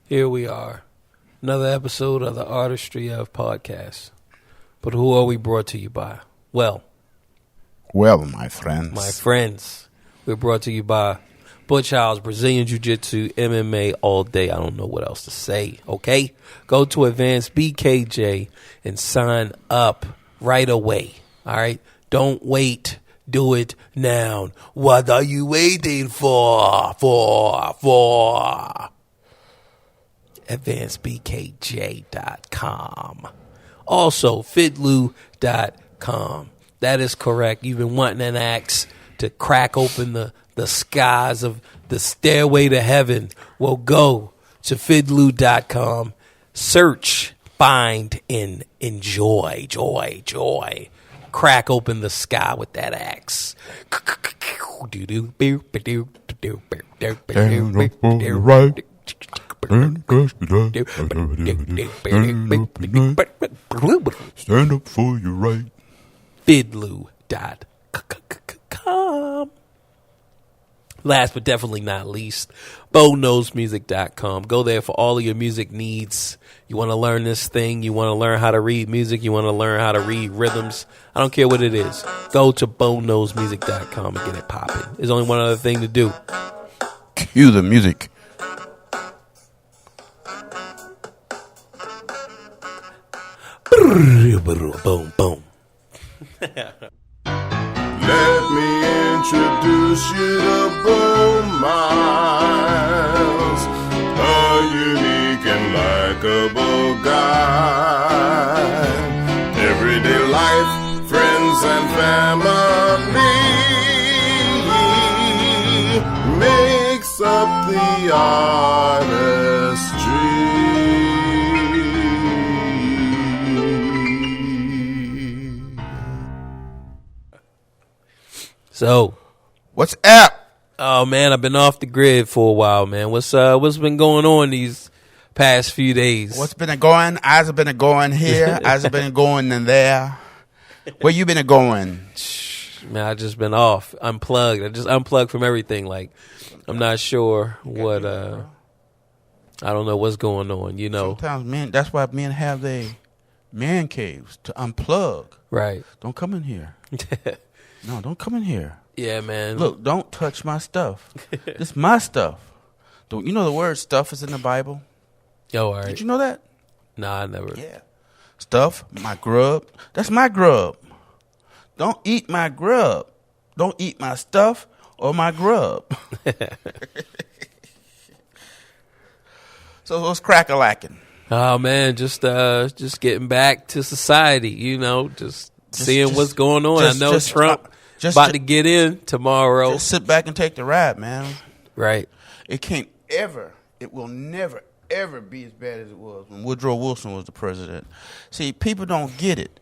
Here we are, another episode of the Artistry of podcast. But who are we brought to you by? Well, my friends. We're brought to you by Butch House, Brazilian Jiu-Jitsu, MMA all day. I don't know what else to say, okay? Go to Advanced BKJ and sign up right away, all right? Don't wait. Do it now. What are you waiting for? AdvancedBKJ.com. Also, Fidlu.com. That is correct. You've been wanting an axe to crack open the skies of the stairway to heaven. Well, go to Fidlu.com. Search, find, and enjoy. Joy. Crack open the sky with that axe. Right. Stand up for your right. Fidlu.com. Last but definitely not least, BowKnowsMusic.com. Go there for all of your music needs. You want to learn this thing, you want to learn how to read music, you want to learn how to read rhythms. I don't care what it is. Go to BowKnowsMusic.com and get it popping. There's only one other thing to do. Cue the music. Boom, boom. Let me introduce you to Bo Miles, a unique and likable guy. Everyday life, friends and family makes up the artistry. So, what's up? Oh man, I've been off the grid for a while, man. What's been going on these past few days? What's been going? I've been going here. I've been going in there. Where you been going? Man, I just been off, unplugged. I just unplugged from everything. Like, I'm not sure what. I don't know what's going on. You know, sometimes men. That's why men have their man caves to unplug. Right. Don't come in here. No, don't come in here. Yeah, man. Look, don't touch my stuff. This is my stuff. You know the word stuff is in the Bible? Yo, all right. Did you know that? Nah, I never. Yeah. Stuff, my grub. That's my grub. Don't eat my grub. Don't eat my stuff or my grub. So what's crack-a-lacking? Oh, man, just getting back to society, you know, just seeing what's going on. I know Trump about to get in tomorrow. Just sit back and take the ride, man. Right. It will never, ever be as bad as it was when Woodrow Wilson was the president. See, people don't get it.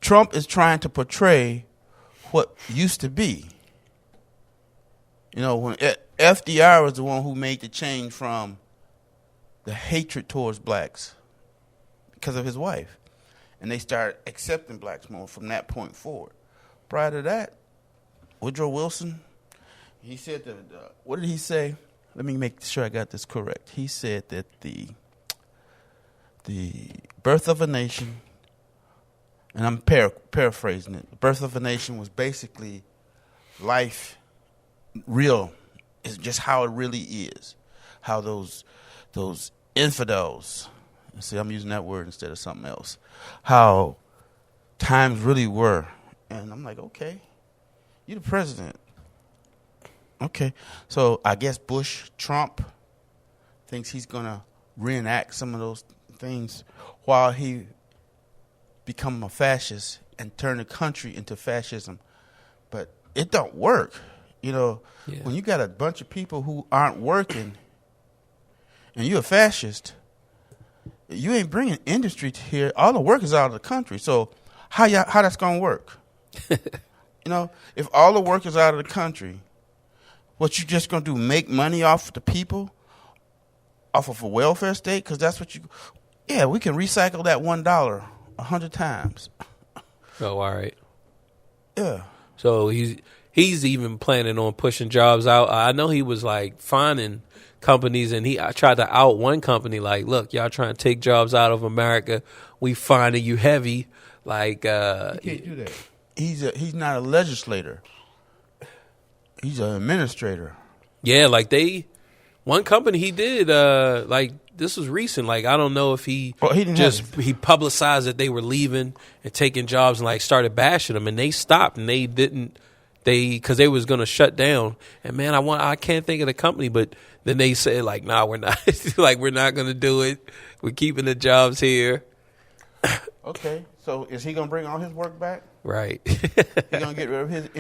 Trump is trying to portray what used to be. You know, when FDR was the one who made the change from the hatred towards blacks because of his wife. And they started accepting blacks more from that point forward. Prior to that, Woodrow Wilson, he said that, what did he say? Let me make sure I got this correct. He said that the birth of a nation, and I'm paraphrasing it, the birth of a nation was basically life real, is just how it really is. How those infidels, see, I'm using that word instead of something else, how times really were. And I'm like, okay, you're the president. Okay, so I guess Trump thinks he's going to reenact some of those things while he become a fascist and turn the country into fascism. But it don't work. You know, when you got a bunch of people who aren't working and you're a fascist, you ain't bringing industry to here. All the workers out of the country. So how that's going to work? You know, if all the workers out of the country, what you just going to do, make money off the people, off of a welfare state? Because that's what we can recycle that $1 100 times. Oh, all right. Yeah. So he's even planning on pushing jobs out. I know he was like finding companies, and I tried to out one company like, look, y'all trying to take jobs out of America. We finding you heavy. Like, you can't do that. He's not a legislator. He's an administrator. Yeah, like one company he did, like this was recent. Like I don't know if he publicized that they were leaving and taking jobs and like started bashing them, and they stopped and because they was gonna shut down. And man, I can't think of the company, but then they said like, nah, we're not like we're not gonna do it. We're keeping the jobs here. Okay, so is he gonna bring all his work back? Right. He gonna get rid of his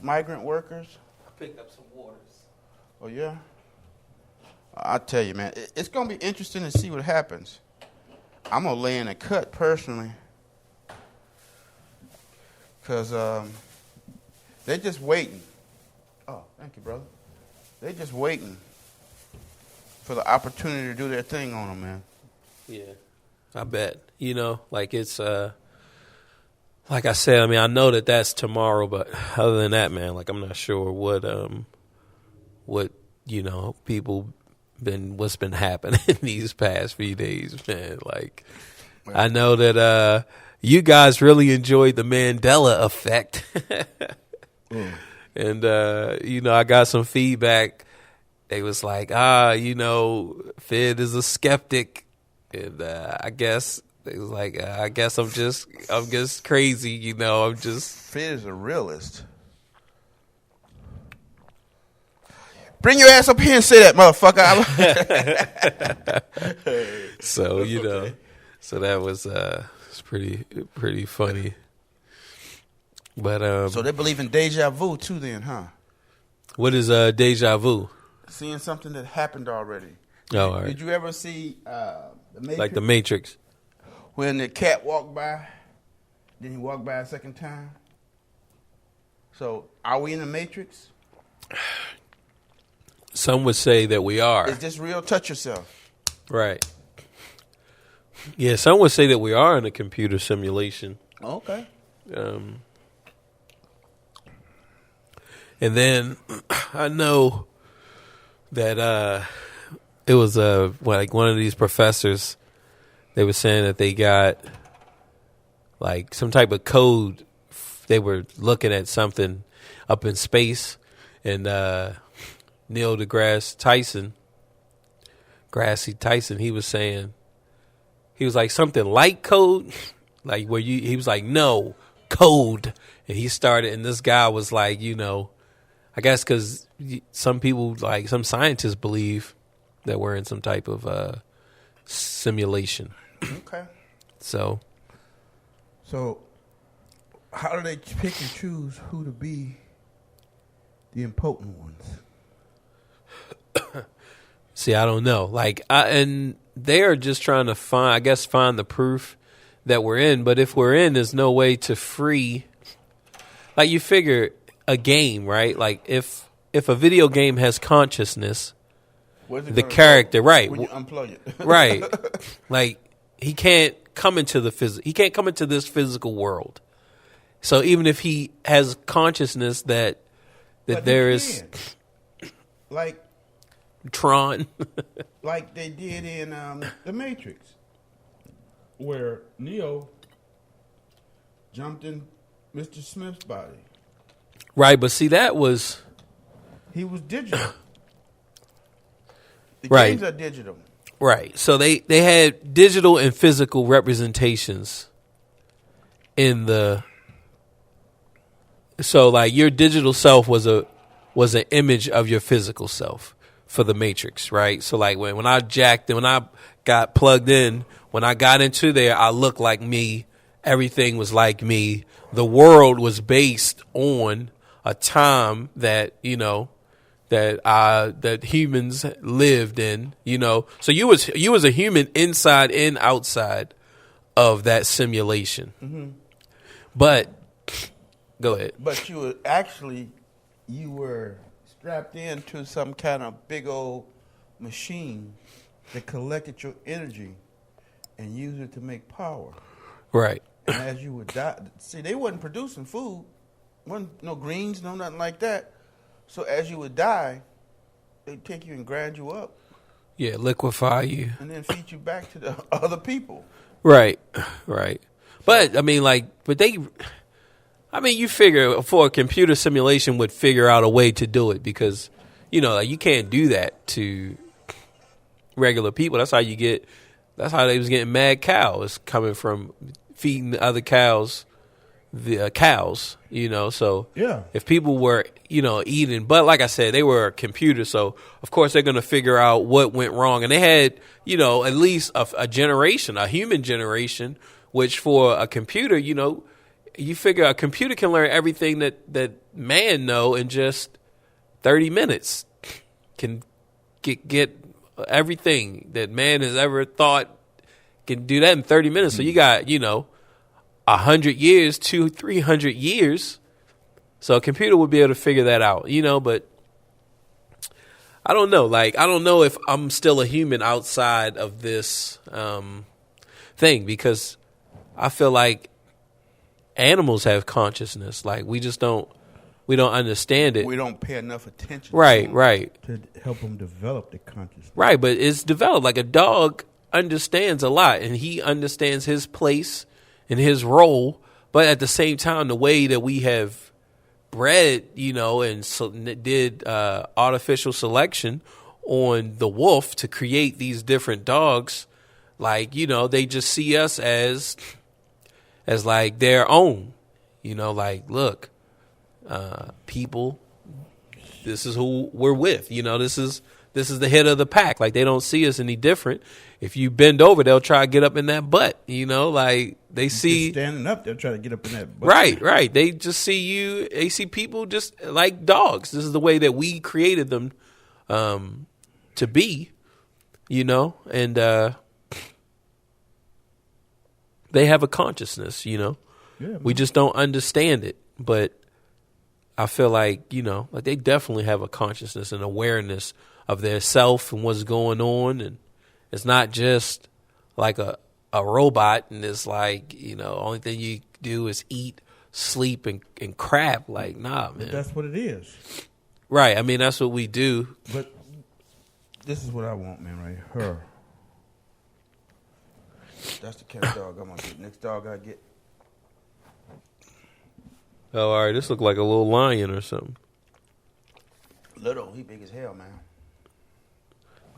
migrant workers? I picked up some waters. Oh yeah. I tell you, man, it's gonna be interesting to see what happens. I'm gonna lay in a cut personally, cause they're just waiting. Oh, thank you, brother. They're just waiting for the opportunity to do their thing on them, man. Yeah, I bet. You know, like it's like I said, I mean, I know that that's tomorrow, but other than that, man, like I'm not sure what you know, what's been happening these past few days, man. Like I know that you guys really enjoyed the Mandela effect. And you know, I got some feedback. They was like, you know, Fid is a skeptic, and I guess they was like, I guess I'm just crazy, you know. Fid is a realist. Bring your ass up here and say that, motherfucker. So you know, so that was it's pretty funny. But so they believe in deja vu too, then, huh? What is deja vu? Seeing something that happened already. Oh, all right. Did you ever see the Matrix? Like the Matrix? When the cat walked by, then he walked by a second time. So, are we in the Matrix? Some would say that we are. Is this real? Touch yourself. Right. Yeah, some would say that we are in a computer simulation. Okay. And then I know that it was like one of these professors. They were saying that they got like some type of code. They were looking at something up in space, and Neil deGrasse Tyson, he was saying, he was like something like code, like where he was like, no, code. And he started, and this guy was like, you know, I guess because some people, like some scientists believe that we're in some type of simulation. Okay. So So, how do they pick and choose who to be the impotent ones? See, I don't know. And they are just trying to find the proof that we're in. But if we're in, there's no way to free. Like, you figure a game, right? Like, if a video game has consciousness, the character, right? When you unplug it, right? Like, he can't come into this physical world. So even if he has consciousness that there is, like Tron, like they did in The Matrix, where Neo jumped in Mr. Smith's body. right? But see, He was digital. The Right. games are digital. right. So they had digital and physical representations in the. So like your digital self was an image of your physical self for the Matrix, right? So like when I got plugged in, when I got into there, I looked like me. Everything was like me. The world was based on a time that, that humans lived in, So you was a human inside and outside of that simulation. Mm-hmm. But go ahead. But you were strapped into some kind of big old machine that collected your energy and used it to make power. Right. And as you would die, see, they wasn't producing food, wasn't no greens, no nothing like that. So as you would die, they'd take you and grind you up. Yeah, liquefy you. And then feed you back to the other people. Right, right. But, you figure for a computer simulation would figure out a way to do it because, you can't do that to regular people. That's how they was getting mad cows coming from feeding the other cows, so yeah. If people were, eating, but like I said, they were a computer. So of course they're going to figure out what went wrong. And they had, at least a generation, a human generation, which for a computer, you figure a computer can learn everything that man know in just 30 minutes, can get everything that man has ever thought, can do that in 30 minutes. So you got, 100 years, 200-300 years. So a computer would be able to figure that out, but I don't know. Like, I don't know if I'm still a human outside of this thing because I feel like animals have consciousness. Like, we don't understand it. We don't pay enough attention. Right. To help them develop the consciousness. Right, but it's developed. Like a dog understands a lot, and he understands his place and his role. But at the same time, the way that we have bred, and did artificial selection on the wolf to create these different dogs, like, they just see us as like their own, like, look, people, this is who we're with, this is the head of the pack. Like, they don't see us any different. If you bend over, they'll try to get up in that butt, like they see standing up, they'll try to get up in that butt. Right. They just see you. They see people just like dogs. This is the way that we created them to be, and they have a consciousness, Yeah, we just don't understand it. But I feel like, like they definitely have a consciousness and awareness of their self and what's going on. And it's not just like a robot and it's like, only thing you do is eat, sleep, and crap. Like, nah, man. But that's what it is. Right. I mean, that's what we do. But this is what I want, man, right? Her. That's the kind of dog I'm going to get. Next dog I get. Oh, all right. This look like a little lion or something. Little. He big as hell, man.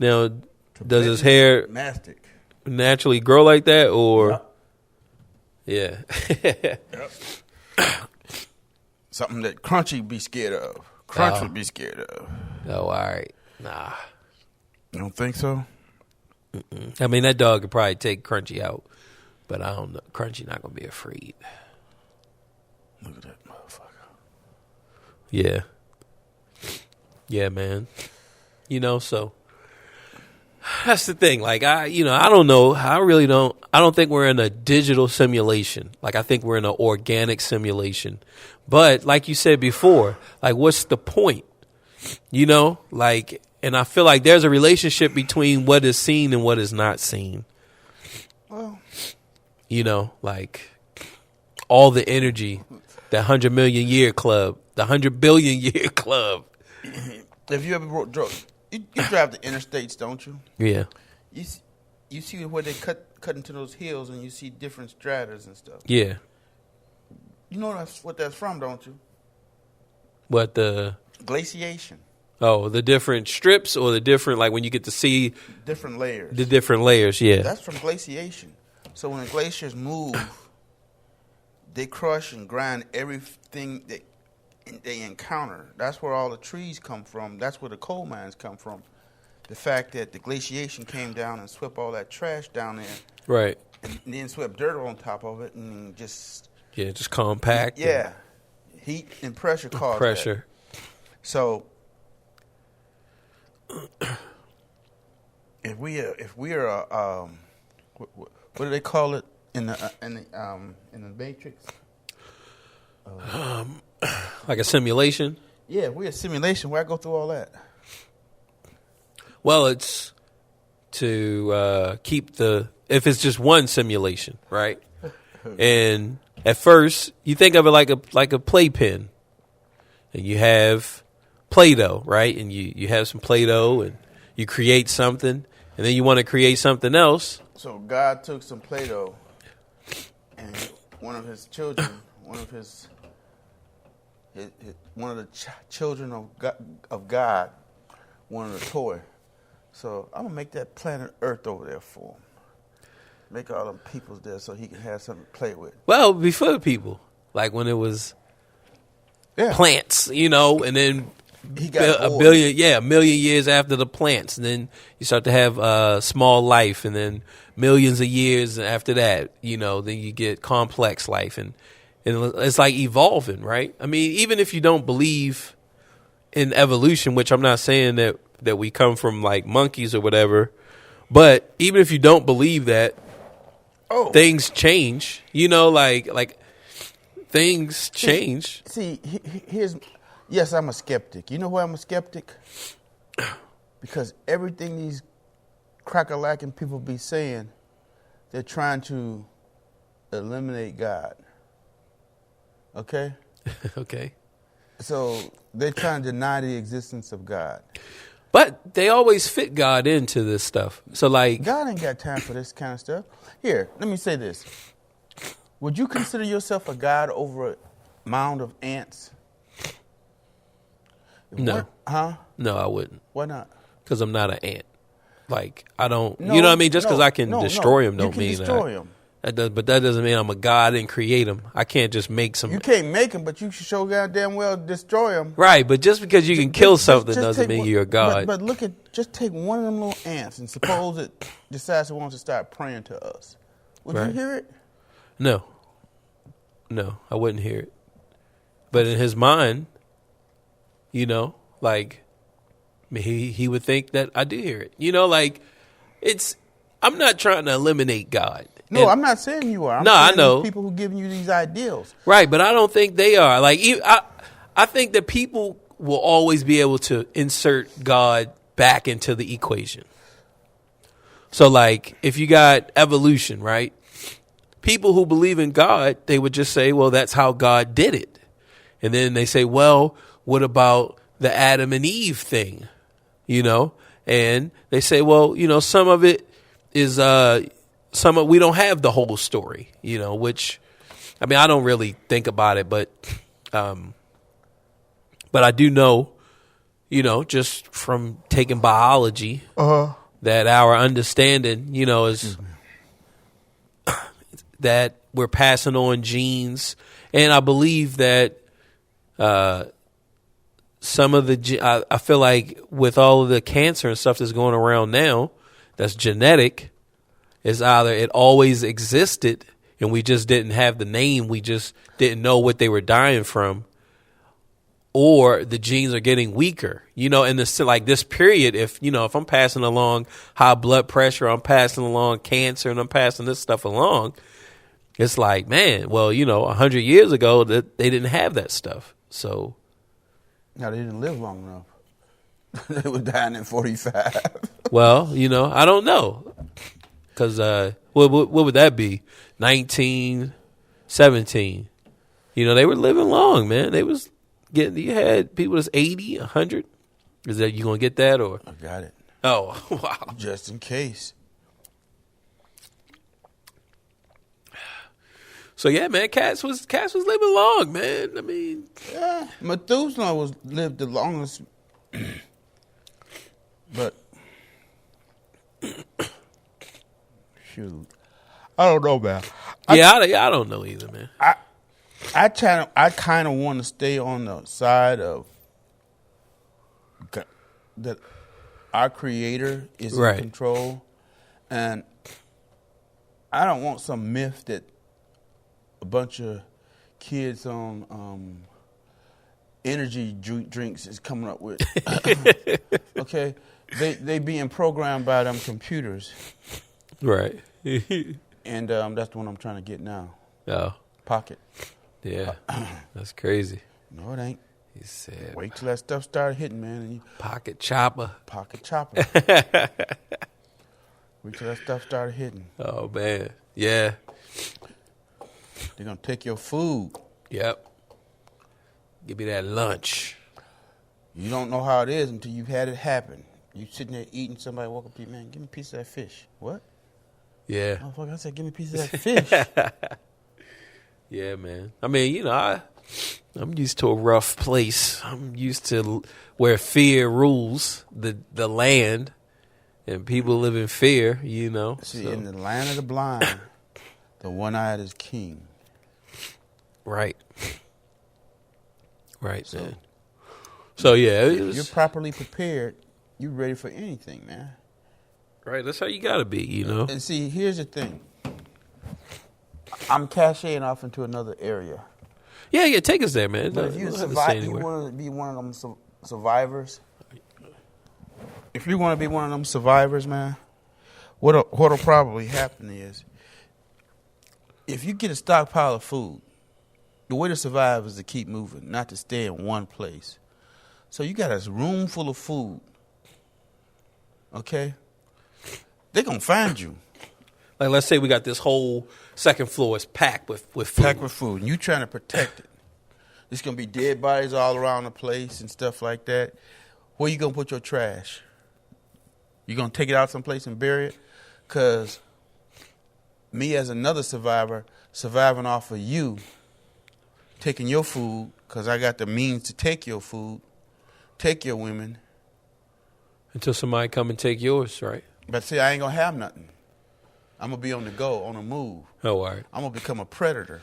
Now, does his hair mastic naturally grow like that, or? Yep. Yeah. Yep. Something that Crunchy be scared of. Crunch would be scared of. Oh, all right. Nah. You don't think so? Mm-mm. I mean, that dog could probably take Crunchy out But I don't know. Crunchy not gonna be afraid. Look at that motherfucker. Yeah. Yeah, man. You know, so that's the thing. Like I don't know. I don't think we're in a digital simulation. Like I think we're in an organic simulation. But like you said before, like what's the point? You know, like, and I feel like there's a relationship between what is seen and what is not seen. Well, you know, like all the energy, the 100 million year club, the 100 billion year club. if you ever drove, you drive the interstates, don't you? Yeah. You see where they cut into those hills, and you see different stratas and stuff. Yeah. You know what that's from, don't you? What the glaciation? Oh, the different strips, or the different, like when you get to see different layers. The different layers, yeah. That's from glaciation. So when the glaciers move, they crush and grind everything that they encounter. That's where all the trees come from. That's where the coal mines come from. The fact that the glaciation came down and swept all that trash down there. Right. And then swept dirt on top of it and just... Yeah, just compact. Yeah. Heat and pressure caused pressure. That. So... If we are what do they call it in the Matrix? Like a simulation. Yeah, we're a simulation. Why go through all that? Well, it's to keep if it's just one simulation, right? And at first, you think of it like a playpen, and you have Play-Doh, right? And you have some Play-Doh, and you create something, and then you want to create something else. So God took some Play-Doh, and one of his children, one of the children of God wanted a toy. So I'm gonna make that planet Earth over there for him. Make all them peoples there so he can have something to play with. Well, before the people, like when it was plants, and then he got a million years after the plants, and then you start to have small life, and then millions of years after that, then you get complex life, and it's like evolving, right? I mean, even if you don't believe in evolution, which I'm not saying that we come from like monkeys or whatever, but even if you don't believe that, things change, like things change. See, yes, I'm a skeptic. You know why I'm a skeptic? Because everything these crack-a-lacking people be saying, they're trying to eliminate God. Okay? Okay. So they're trying to deny the existence of God. But they always fit God into this stuff. So like God ain't got time for this kind of stuff. Here, let me say this. Would you consider yourself a God over a mound of ants? No. Huh? No, I wouldn't. Why not? Because I'm not an ant. Like, I don't, you know what I mean? Just because I can destroy them don't mean that. You can destroy them. But that doesn't mean I'm a God and create them. I can't just make some. You can't make them, but you should show goddamn well destroy them. Right, but just because you can kill something doesn't mean you're a God. But look just take one of them little ants and suppose it decides it wants to start praying to us. Would you hear it? No, I wouldn't hear it. But in his mind, like he would think that I do hear it. I'm not trying to eliminate God. No, I'm not saying you are. I know people who giving you these ideals. Right, but I don't think they are. Like, I think that people will always be able to insert God back into the equation. So, like, if you got evolution, right? People who believe in God, they would just say, well, that's how God did it. And then they say, well, what about the Adam and Eve thing? And they say, well, some of it is we don't have the whole story, which, I mean, I don't really think about it, but I do know, just from taking biology, that our understanding, is that we're passing on genes. And I believe that some of I feel like with all of the cancer and stuff that's going around now, that's genetic, It's either it always existed and we just didn't have the name, we just didn't know what they were dying from, or the genes are getting weaker. You know, in this like this period, if I'm passing along high blood pressure, I'm passing along cancer, and I'm passing this stuff along, it's like, man, well, 100 years ago that they didn't have that stuff. So no, they didn't live long enough. They were dying at 45. Well, I don't know. Because what would that be? 1917. They were living long, man. They was you had people that's 80, 100. Is that you going to get that or? I got it. Oh, wow. Just in case. So yeah, man, cats was living long, man. I mean, yeah, Methuselah lived the longest. But shoot, I don't know, man. I don't know either, man. I kind of want to stay on the side of that our Creator is right. in control, and I don't want some myth that a bunch of kids on energy drinks is coming up with. Okay. They being programmed by them computers, right? And that's the one I'm trying to get now. Oh, Pocket. Yeah, that's crazy. No, it ain't. He said, "Wait till that stuff started hitting, man." And pocket chopper. Pocket chopper. Wait till that stuff started hitting. Oh man, yeah. They're gonna take your food. Yep. Give me that lunch. You don't know how it is until you've had it happen. You sitting there eating, somebody walk up to you, man, give me a piece of that fish. What? Yeah. Motherfucker, I said, give me a piece of that fish. Yeah, man. I mean, I'm used to a rough place. I'm used to where fear rules the land and people live in fear, See, so. in the land of the blind, the one-eyed is king. Right. Right, man. So, yeah. If you're properly prepared, you're ready for anything, man. Right, that's how you got to be, And see, here's the thing. I'm cashing off into another area. Yeah, take us there, man. But if you want to be one of them survivors, if you want to be one of them survivors, man, what'll probably happen is, if you get a stockpile of food, the way to survive is to keep moving, not to stay in one place. So you got a room full of food, okay? They're going to find you. Like, let's say we got this whole second floor is packed with food. Packed with food, and you trying to protect it. There's going to be dead bodies all around the place and stuff like that. Where you going to put your trash? You going to take it out someplace and bury it? Because me as another survivor, surviving off of you, taking your food, because I got the means to take your food, take your women. Until somebody come and take yours, right? But see, I ain't going to have nothing. I'm going to be on the go, on the move. Oh, all right. I'm going to become a predator.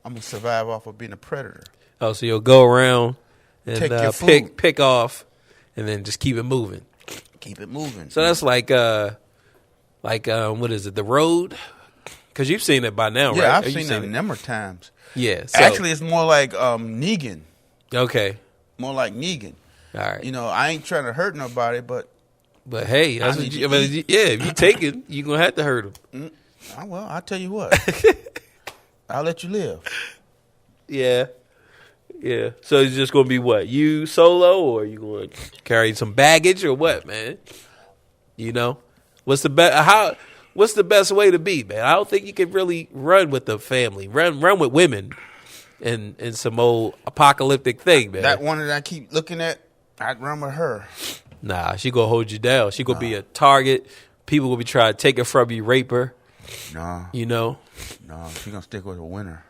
I'm going to survive off of being a predator. Oh, so you'll go around and Take your food. pick off and then just keep it moving. Keep it moving. So that's like what is it, The Road? Because you've seen it by now, right? Yeah, I've seen it a number of times. Yeah. So. Actually, it's more like Negan. Okay. More like Negan. All right. I ain't trying to hurt nobody, but hey, that's what if you take it, you're going to have to hurt them. Well, I'll tell you what. I'll let you live. Yeah. Yeah. So it's just going to be what? You solo, or are you going to carry some baggage, or what, man? What's the best way to be, man? I don't think you can really run with the family. Run with women and some old apocalyptic thing, man. That one that I keep looking at, I'd run with her. Nah, she going to hold you down. She going to be a target. People going to be trying to take her from you, rape her. No. No, she going to stick with a winner.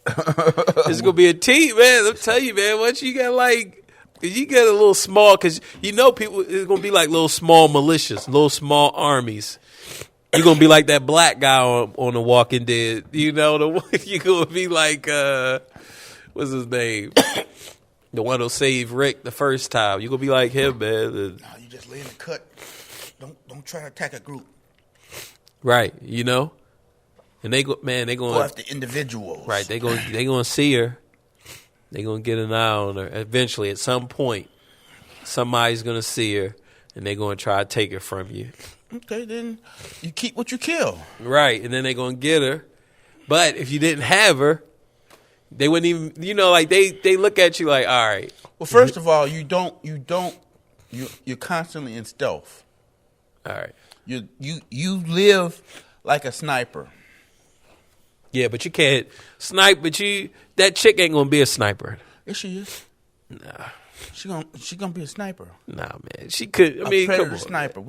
It's going to be a team, man. I'm telling you, man. Once you get you get a little small, because people, it's going to be like little small militias, little small armies. You're going to be like that black guy on The Walking Dead. You're going to be like, what's his name? The one who saved Rick the first time. You're going to be like him, man. No, you just lay in the cut. Don't try to attack a group. Right, you know? And they going Go after individuals. Right, they going to see her. They going to get an eye on her. Eventually, at some point, somebody's going to see her, and they're going to try to take her from you. Okay, then you keep what you kill. Right, and then they're going to get her. But if you didn't have her, they wouldn't even, you know, like they look at you like, all right. Well, first of all, you're constantly in stealth. All right. You live like a sniper. Yeah, but you can't snipe. But that chick ain't gonna be a sniper. Yes, she is. Nah, she gonna be a sniper. Nah, man. She could. I mean, predator come on, sniper.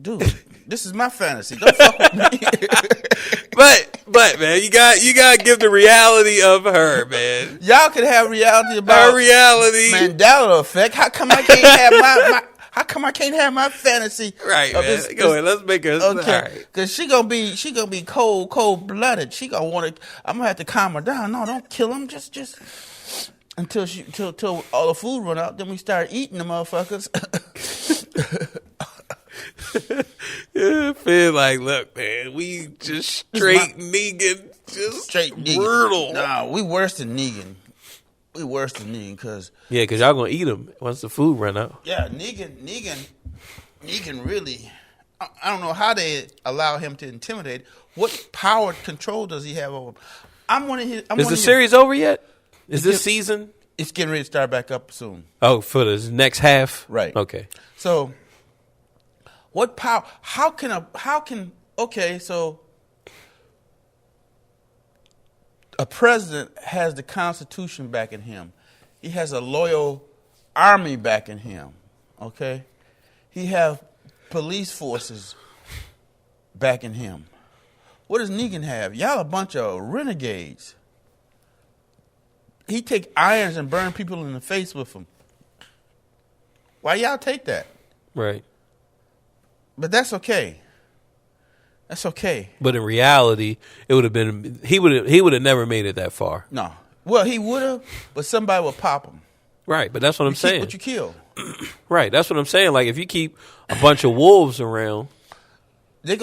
Dude. This is my fantasy. Don't fuck with me. But man, you got to give the reality of her, man. Y'all can have reality about her reality. Mandela effect. How come I can't have my How come I can't have my fantasy? Right, man. Go ahead. Let's make her. Okay, because she gonna be cold blooded. She gonna want to. I'm gonna have to calm her down. No, don't kill him. Just until all the food run out. Then we start eating the motherfuckers. Yeah, I feel like, look, man, we just straight Negan, just straight brutal. Negan. Nah, we worse than Negan. Because y'all gonna eat him once the food run out. Yeah, Negan really. I don't know how they allow him to intimidate. What power control does he have over him? Is the series over yet? Is this season? It's getting ready to start back up soon. Oh, for the next half? Right. Okay. So, what power? So a president has the Constitution backing him. He has a loyal army backing him. Okay? He have police forces backing him. What does Negan have? Y'all a bunch of renegades. He take irons and burn people in the face with them. Why y'all take that? Right. But that's okay. That's okay. But in reality, it would have been he would have never made it that far. No. Well, he would have, but somebody would pop him. Right, but that's what I'm saying. Keep what you kill. Right, that's what I'm saying. Like if you keep a bunch of wolves around, they're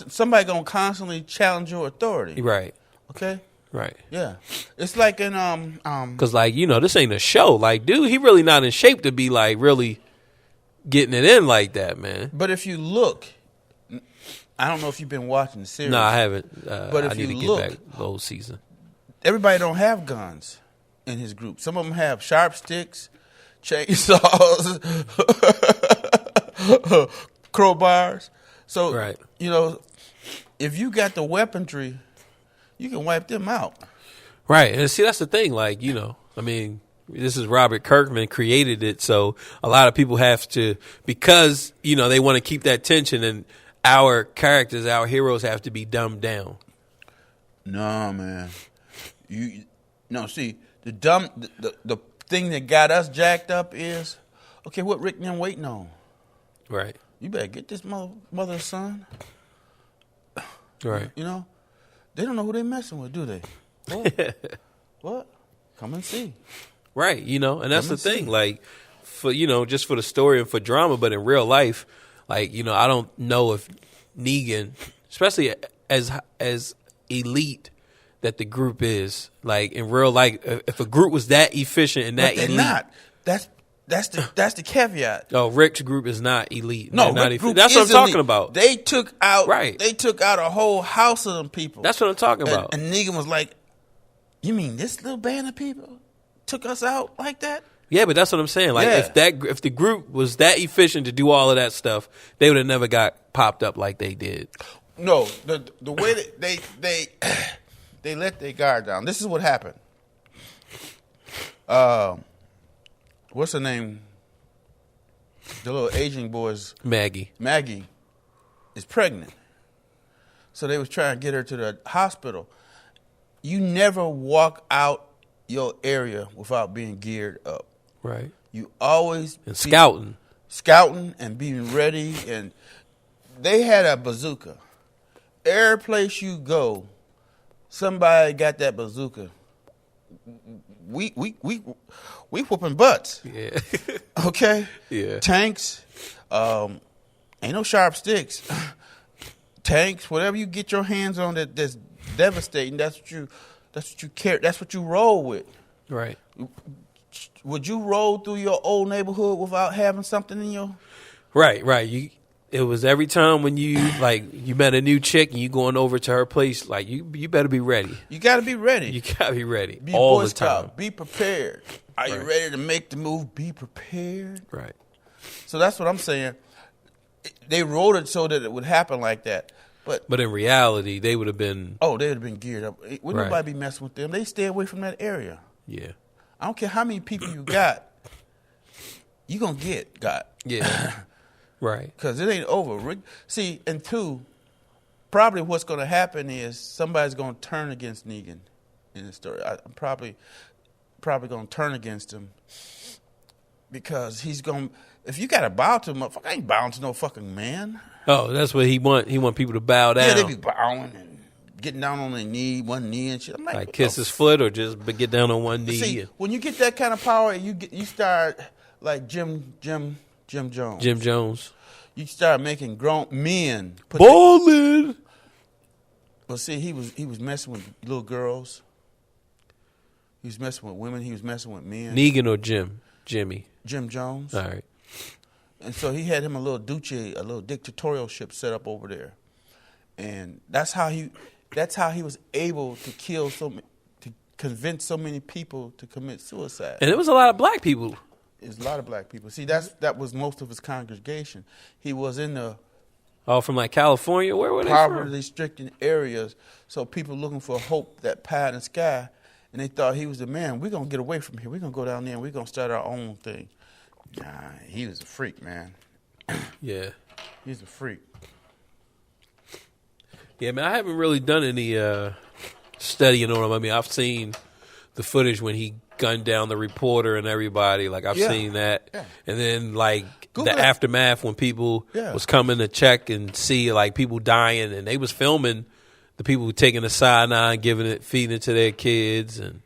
somebody gonna constantly challenge your authority. Right. Okay. Right. Yeah. It's like in because like this ain't a show. Like, dude, he really not in shape to be like really getting it in like that, man. But if you look, I don't know if you've been watching the series. No, I haven't. But if I need to look, get back the whole season. Everybody don't have guns in his group. Some of them have sharp sticks, chainsaws, crowbars. So, right. If you got the weaponry, you can wipe them out. Right. And see, that's the thing. Like, I mean, this is Robert Kirkman created it. So a lot of people have to, because, they want to keep that tension, and our characters, our heroes have to be dumbed down. No, man. See, the thing that got us jacked up is, okay, what Rick and them waiting on? Right. You better get this mother and son. Right. They don't know who they messing with, do they? What? Come and see. Right, and that's the thing. Like, for just for the story and for drama, but in real life, like, I don't know if Negan, especially as elite that the group is, like in real life, if a group was that efficient and that but they're elite, not. That's the caveat. Oh, Rick's group is not elite. No, not Rick group that's what I'm is talking elite. about. They took out right. They took out a whole house of them people. That's what I'm talking about. And Negan was like, "You mean this little band of people took us out like that?" Yeah, but that's what I'm saying. Like if the group was that efficient to do all of that stuff, they would have never got popped up like they did. No, the way that they let their guard down. This is what happened. What's her name? The little aging boy's Maggie is pregnant. So they was trying to get her to the hospital. You never walk out your area without being geared up. Right. You always scouting and being ready. And they had a bazooka. Every place you go, somebody got that bazooka. We whooping butts. Yeah. Okay. Yeah. Tanks. Ain't no sharp sticks. tanks, whatever you get your hands on that's devastating. That's what you carry. That's what you roll with. Right. Would you roll through your old neighborhood without having something in your? Right. It was every time when you you met a new chick and you going over to her place, like you better be ready. You got to be ready. You gotta be ready Be all Boy the Scout. time. Be prepared. Are you Right. ready to make the move? Be prepared. Right. So that's what I'm saying. They wrote it so that it would happen like that. But in reality, they would have been. they would have been geared up. Wouldn't Right. nobody be messing with them? They stay away from that area. Yeah. I don't care how many people you got. You gonna got. Yeah. Right. Because it ain't over. See, and two, probably what's going to happen is somebody's going to turn against Negan in the story. I'm probably going to turn against him because he's going. If you got to bow to him, motherfucker, I ain't bowing to no fucking man. Oh, that's what he want. He want people to bow down. Yeah, they be bowing and getting down on their knee, one knee and shit. I'm Like kiss his foot or just get down on one knee. See, when you get that kind of power, you start like Jim Jones. Jim Jones. You start making grown men Ballin'. Well, see, he was messing with little girls. He was messing with women. He was messing with men. Negan or Jimmy. Jim Jones. All right. And so he had him a little dictatorship set up over there, and that's how he was able to to convince so many people to commit suicide. And there was a lot of black people. There's a lot of black people. See, that was most of his congregation. He was in the All from like California. Where were they from? poverty-stricken areas. So people looking for hope, that pie in the sky, and they thought he was the man. We're gonna get away from here. We're gonna go down there and we're gonna start our own thing. Nah, he was a freak, man. Yeah. He's a freak. Yeah, man, I haven't really done any studying on him. I mean, I've seen the footage when he gunned down the reporter and everybody. Like, I've seen that. Yeah. And then, like, Google the it. aftermath when people was coming to check and see, like, people dying. And they was filming the people taking the cyanide, feeding it to their kids. And,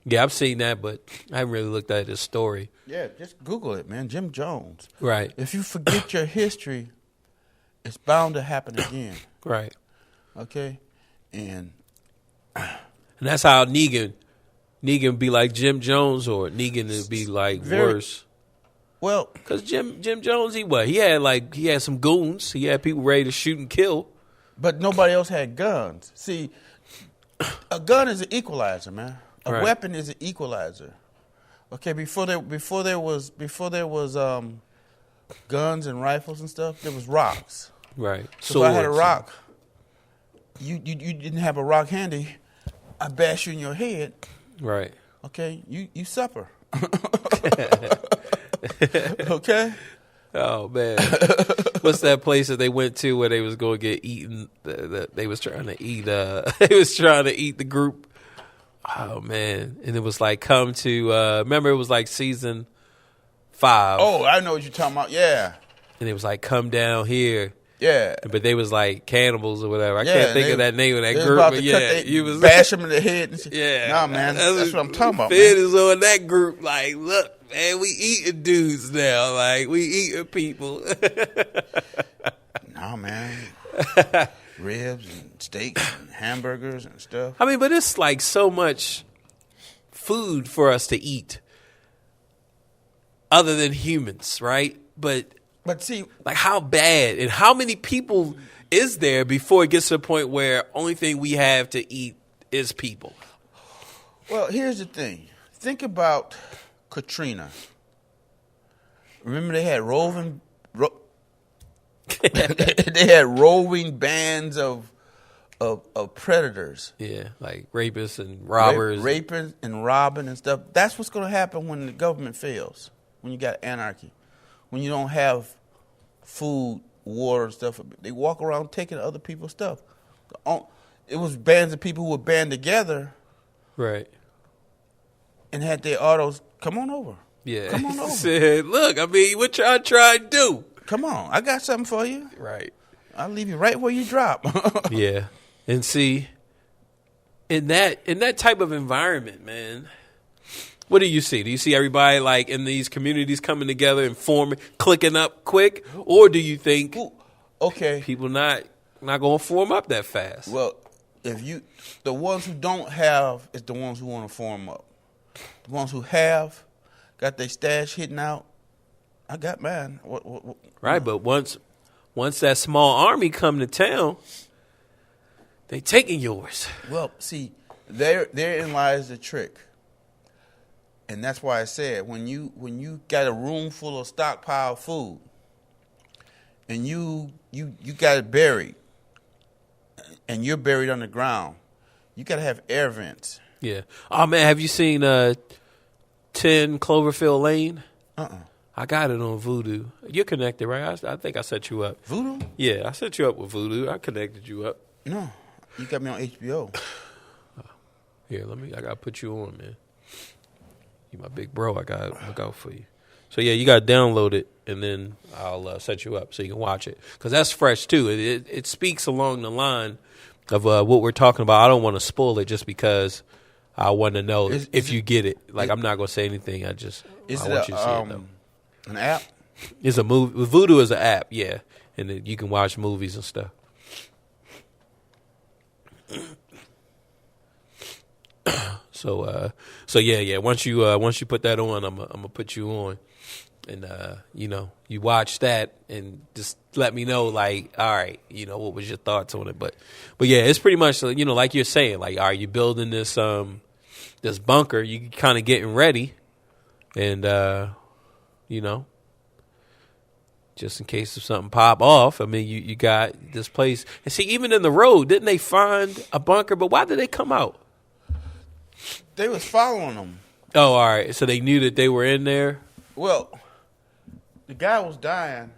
yeah, I've seen that, but I haven't really looked at his story. Yeah, just Google it, man. Jim Jones. Right. If you forget your history, it's bound to happen again. Right. Okay? And that's how Negan be like Jim Jones, or Negan would be like worse. Well, because Jim Jones, he had some goons. He had people ready to shoot and kill. but nobody else had guns. See, a gun is an equalizer, man. A Right. weapon is an equalizer. Okay, before there was guns and rifles and stuff, there was rocks. Right. So if I had a rock, you didn't have a rock handy, I bash you in your head. Right. Okay, you suffer. Okay. Oh man, what's that place that they went to where they was going to get eaten? They was trying to eat. They was trying to eat the group. Oh man, and it was like come to. Remember, it was like season 5. Oh, I know what you're talking about. Yeah. And it was like come down here. Yeah. But they was like cannibals or whatever. I Yeah, can't think of that name of that group. But yeah, you was bash them in the head. And shit. Yeah. Nah, man, that's what I'm talking about. Fed Man. is on that group. Like, look, man, we eating dudes now. Like, we eating people. Nah, man. Ribs and steaks and hamburgers and stuff. I mean, but it's like so much food for us to eat other than humans, right? But see, like how bad and how many people is there before it gets to the point where only thing we have to eat is people? well, here's the thing. Think about Katrina. Remember they had they had roving bands of predators. Yeah, like rapists and robbers. Raping and robbing and stuff. That's what's going to happen when the government fails, when you got anarchy, when you don't have food, water, and stuff. They walk around taking other people's stuff. It was bands of people who would band together. Right. And had their autos, come on over. Yeah. Come on over. Said, look, I mean, what y'all trying to do? Come on, I got something for you. Right. I'll leave you right where you drop. Yeah. And see, in that type of environment, man, what do you see? Do you see everybody like in these communities coming together and clicking up quick? Or do you think Okay. people not not going to form up that fast. Well, the ones who don't have is the ones who want to form up. The ones who have got their stash hitting out. I got mine. What? Right, but once that small army come to town, they taking yours. Well, see, therein lies the trick. And that's why I said when you got a room full of stockpile food and you got it buried and you're buried underground, you got to have air vents. Yeah. Oh man, have you seen 10 Cloverfield Lane? I got it on Vudu. You're connected, right? I think I set you up. Vudu? Yeah, I set you up with Vudu. I connected you up. No, you got me on HBO. Here, I gotta put you on, man. You my big bro. I gotta look out for you. So yeah, you gotta download it, and then I'll set you up so you can watch it because that's fresh too. It speaks along the line of what we're talking about. I don't want to spoil it just because I want to know if you get it. Like I'm not gonna say anything. I want you to see it though. An app? It's a movie. Vudu is an app, yeah, and then you can watch movies and stuff. So yeah. Once you put that on, I'm gonna put you on, and you watch that and just let me know, like, all right, what was your thoughts on it? But yeah, it's pretty much like you're saying, like, are you building this this bunker? You kind of getting ready, and just in case if something pop off. I mean, you got this place, and see, even in the road, didn't they find a bunker? But why did they come out? They was following them. Oh, all right. So they knew that they were in there? Well, the guy was dying,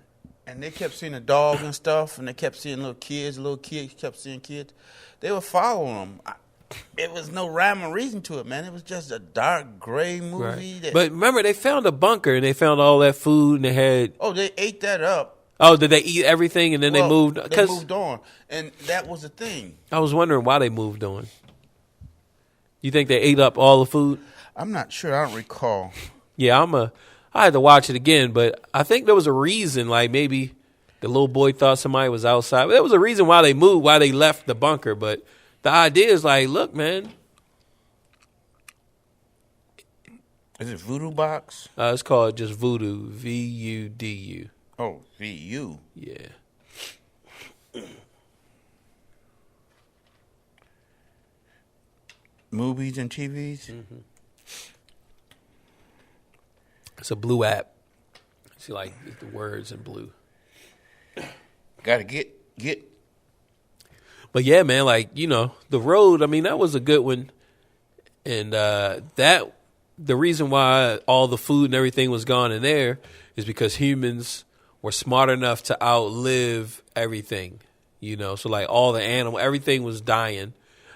and they kept seeing a dog and stuff, and they kept seeing little kids kept seeing kids. They were following them. It was no rhyme or reason to it, man. It was just a dark, gray movie. Right. But remember, they found a bunker, and they found all that food, and they had... Oh, they ate that up. Oh, did they eat everything, and then they moved... They moved on, and that was the thing. I was wondering why they moved on. You think they ate up all the food? I'm not sure. I don't recall. Yeah, I had to watch it again, but I think there was a reason. Like maybe the little boy thought somebody was outside. There was a reason why they moved, why they left the bunker. But the idea is like, look, man. Is it Voodoo Box? It's called just Vudu, VUDU. Oh, VU. Yeah. Movies and TVs? Mm-hmm. It's a blue app. See, like the words in blue. Gotta get. But yeah, man, like, the road, I mean, that was a good one. And the reason why all the food and everything was gone in there is because humans were smart enough to outlive everything. So like all the animal, everything was dying.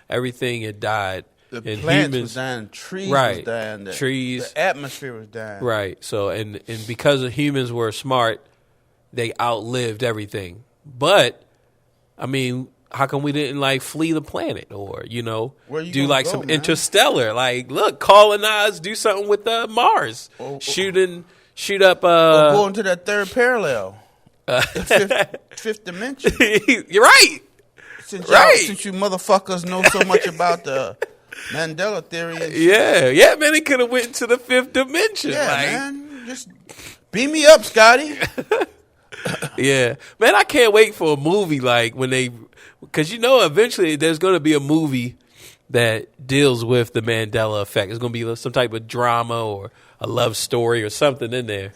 Everything had died. The and plants humans, was dying, trees right, was dying, trees, the atmosphere was dying. Right. So and because the humans were smart, they outlived everything. But I mean, how come we didn't like flee the planet or do like some interstellar, like look, colonize, do something with Mars, shoot up, or go into that third parallel, fifth dimension. You're right. Since you motherfuckers know so much about the Mandela theory. And yeah, man, they could have went to the fifth dimension. Yeah, man, just beam me up, Scotty. Yeah, man, I can't wait for a movie like because eventually there's going to be a movie that deals with the Mandela effect. It's going to be some type of drama or a love story or something in there.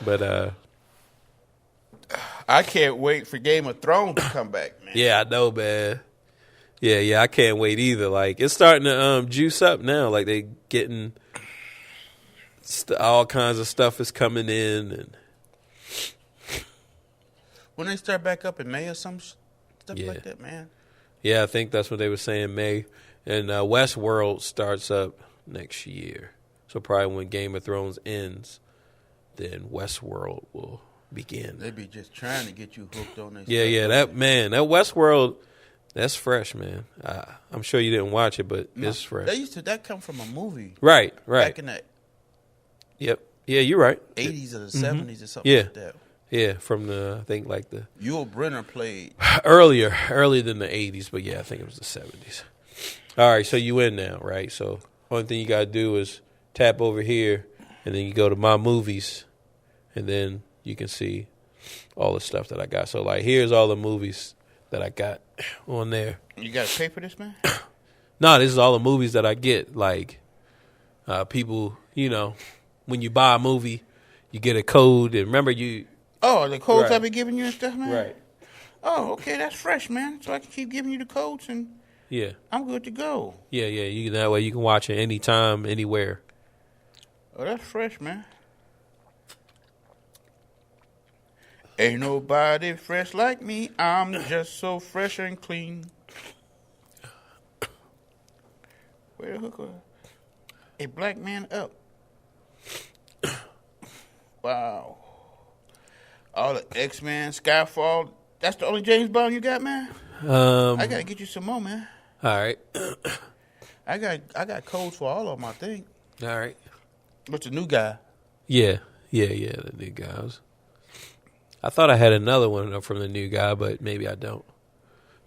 But I can't wait for Game of Thrones to come back, man. Yeah, I know, man. Yeah, I can't wait either. Like, it's starting to juice up now. Like, they getting all kinds of stuff is coming in. And when they start back up in May or some stuff like that, man. Yeah, I think that's what they were saying, May. And Westworld starts up next year. So probably when Game of Thrones ends, then Westworld will begin. They be just trying to get you hooked on this. Yeah, that Westworld, that's fresh, man. I'm sure you didn't watch it, but it's fresh. That come from a movie, right? Back in the Yep. Yeah, you're right. 80s or the 70s or something like that. Yeah, from I think like the Yul Brynner played. earlier than the 80s, but yeah, I think it was the 70s. All right, so you in now, right? So only thing you got to do is tap over here, and then you go to My Movies, and then you can see all the stuff that I got. So, like, here's all the movies that I got on there. You got to pay for this, man? No, this is all the movies that I get. Like, people, when you buy a movie, you get a code, and remember you... Oh, the codes Right. I be giving you and stuff, man? Right. Oh, okay, that's fresh, man. So I can keep giving you the codes, and Yeah. I'm good to go. Yeah. That way you can watch it anytime, anywhere. Oh, that's fresh, man. Ain't nobody fresh like me. I'm just so fresh and clean. Where the hook was? A black man up. Wow. All the X-Men, Skyfall. That's the only James Bond you got, man? I gotta get you some more, man. All right. I got codes for all of them, I think. All right. What's the new guy? Yeah, the new guys. I thought I had another one from the new guy, but maybe I don't.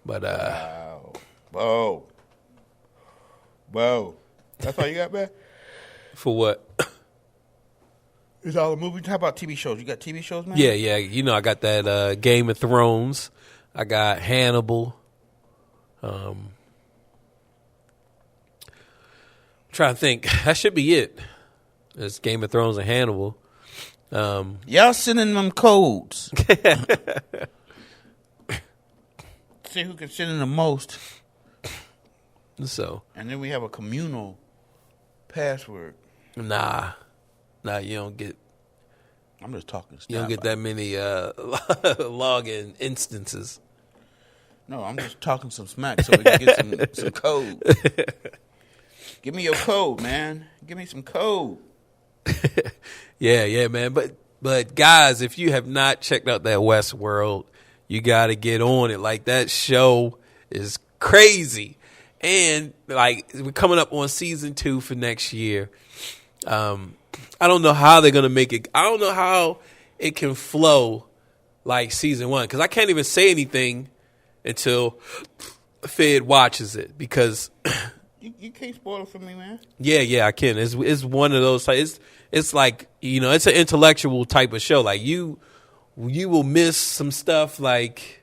But Wow. Whoa. That's all you got, man? For what? Is all the movies? How about TV shows? You got TV shows, man? Yeah. I got that Game of Thrones. I got Hannibal. Trying to think. That should be it. It's Game of Thrones and Hannibal. Y'all sending them codes. See who can send in the most. So. And then we have a communal password. Nah, you don't get. I'm just talking stuff. You don't get that many login instances. No, I'm just talking some smack so we can get some code. Give me your code, man. Give me some code. Yeah, man. But guys, if you have not checked out that Westworld, you got to get on it. Like, that show is crazy. And, like, we're coming up on season 2 for next year. I don't know how they're going to make it. I don't know how it can flow like season 1, because I can't even say anything until Fed watches it, because you can't spoil it for me, man. Yeah, I can. It's one of those. It's like, it's an intellectual type of show. Like, you will miss some stuff, like,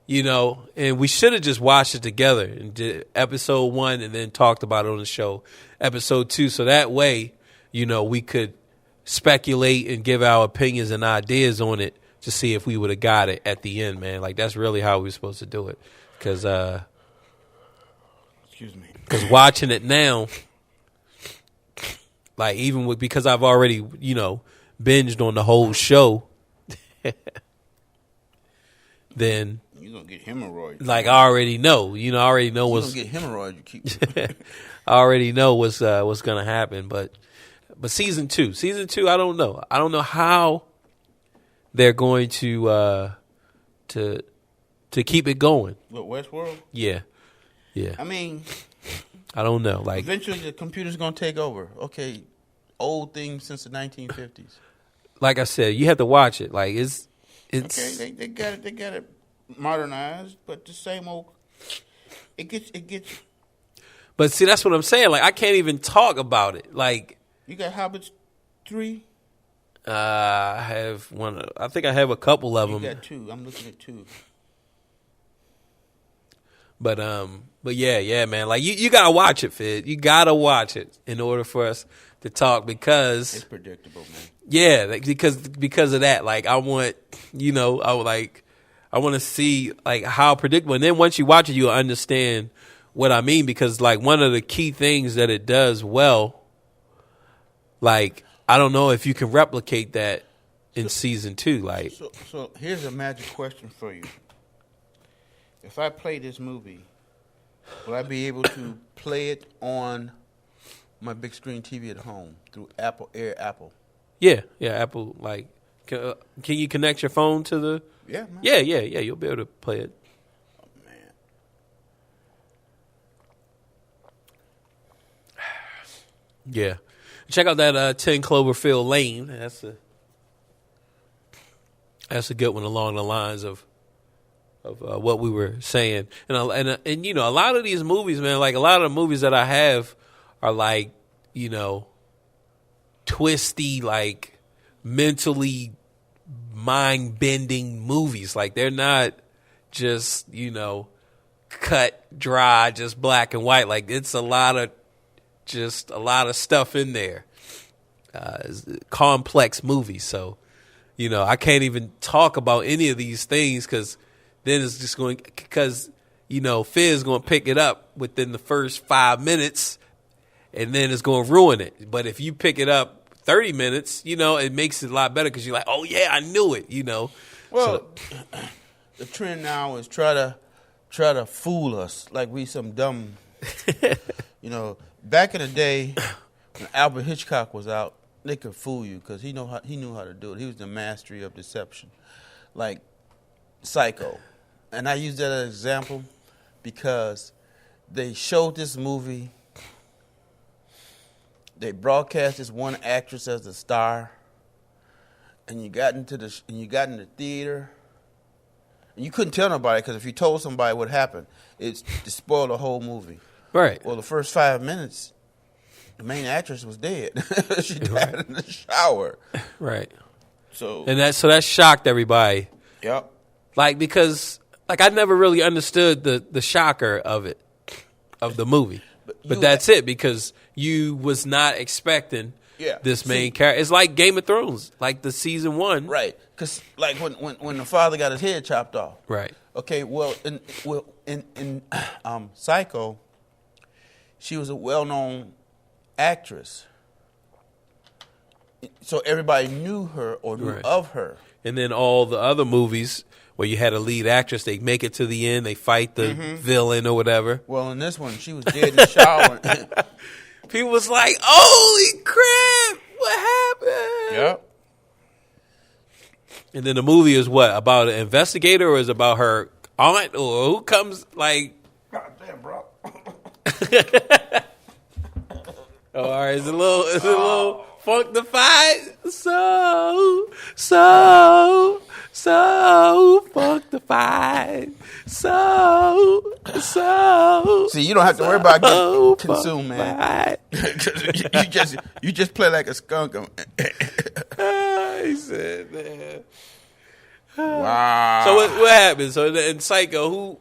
and we should have just watched it together and did episode 1 and then talked about it on the show, episode 2. So that way, we could speculate and give our opinions and ideas on it to see if we would have got it at the end, man. Like, that's really how we were supposed to do it. Because, excuse me. Because watching it now, like, even because I've already, binged on the whole show, then you're going to get hemorrhoids. Like, I already know. I already know what's... You're going to get hemorrhoids. You keep... I already know what's going to happen. But season 2, I don't know. I don't know how they're going to keep it going. What, Westworld? Yeah. I mean... I don't know. Like, eventually the computer's going to take over. Okay, old things since the 1950s. Like I said, you have to watch it. Like, it's okay. They got it modernized, but the same old. It gets. But see, that's what I'm saying. Like, I can't even talk about it. Like, you got Hobbits 3. I have one. I think I have a couple of them. You got 2. I'm looking at 2. But yeah, man. Like, you gotta watch it, Fid. You gotta watch it in order for us to talk, because it's predictable, man. Yeah, like, because of that. Like, I want, I want to see, like, how predictable. And then once you watch it, you'll understand what I mean. Because, like, one of the key things that it does well, like, I don't know if you can replicate that in season 2. Like, so here's a magic question for you. If I play this movie, will I be able to play it on my big screen TV at home through Apple? Yeah, Apple. Like, can you connect your phone to the? Yeah, man. Yeah. You'll be able to play it. Oh, man. Yeah, check out that 10 Cloverfield Lane. That's a good one along the lines of what we were saying. And you know, a lot of these movies, man, like a lot of the movies that I have are like, you know, twisty, like mentally mind-bending movies. Like they're not just, you know, cut, dry, just black and white. Like it's a lot of stuff in there. Complex movies. So, you know, I can't even talk about any of these things because then it's just going, because, you know, Fizz going to pick it up within the first 5 minutes and then it's going to ruin it. But if you pick it up 30 minutes, you know, it makes it a lot better because you're like, oh, yeah, I knew it, you know. Well, the trend now is try to fool us like we some dumb, you know. Back in the day when Albert Hitchcock was out, they could fool you because he knew how to do it. He was the mastery of deception, like Psycho. And I use that as an example because they showed this movie. They broadcast this one actress as the star, and you got into the theater, and you couldn't tell nobody because if you told somebody what happened, it spoiled the whole movie. Right. Well, the first 5 minutes, the main actress was dead. She died in the shower. Right. So that shocked everybody. Yep. Like because I never really understood the shocker of the movie. But that's it because you was not expecting this main character. It's like Game of Thrones, like the season 1. Right. Because like when the father got his head chopped off. Right. Okay. Well, in Psycho, she was a well-known actress, so everybody knew her or knew of her. And then all the other movies where you had a lead actress, they make it to the end, they fight the villain or whatever. Well, in this one, she was dead in the shower. People was like, "Holy crap! What happened?" Yep. And then the movie is what, about an investigator, or is it about her aunt, or who comes like? God damn, bro. Oh, all right, it's a little funkified. So funkified. So. See, you don't have to worry about getting consumed, man. you just play like a skunk. He said, man. Wow. So what happens? So in Psycho,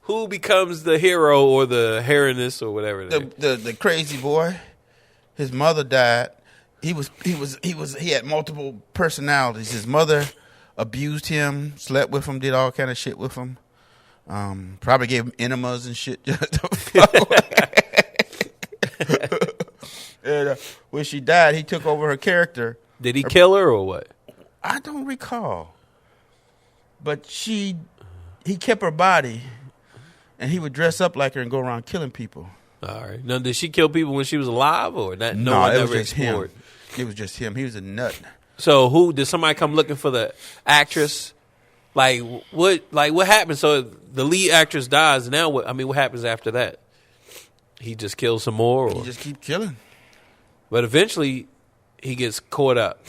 who becomes the hero or the heroiness or whatever? The crazy boy. His mother died. He had multiple personalities. His mother abused him, slept with him, did all kind of shit with him. Probably gave him enemas and shit. And when she died, he took over her character. Did he kill her or what? I don't recall. But he kept her body, and he would dress up like her and go around killing people. All right. Now, did she kill people when she was alive, or that? No, it was just him. It was just him. He was a nut. So, did somebody come looking for the actress? Like what happened? So the lead actress dies. Now what? I mean, what happens after that? He just kills some more, or he just keep killing. But eventually, he gets caught up.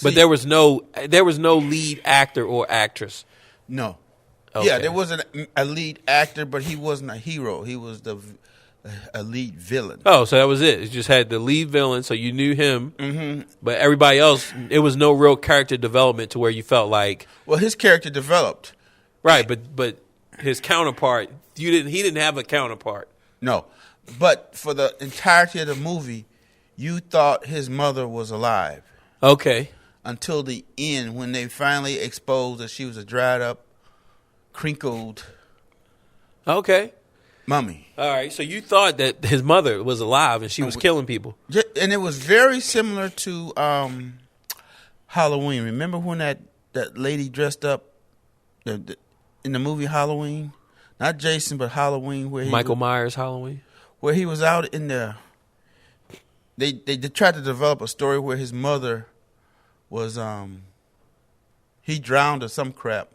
But there was no lead actor or actress. No. Okay. Yeah, there was a lead actor, but he wasn't a hero. He was a lead villain. Oh, so that was it. It just had the lead villain, so you knew him. But everybody else, it was no real character development to where you felt like. Well, his character developed, right? But his counterpart, he didn't have a counterpart. No, but for the entirety of the movie, you thought his mother was alive. Okay. Until the end, when they finally exposed that she was a dried up, crinkled mummy. All right, so you thought that his mother was alive and she was killing people. And it was very similar to Halloween. Remember when that lady dressed up in the movie Halloween? Not Jason, but Halloween. Where Michael Myers Halloween? Where he was out in the... They tried to develop a story where his mother was... he drowned or some crap.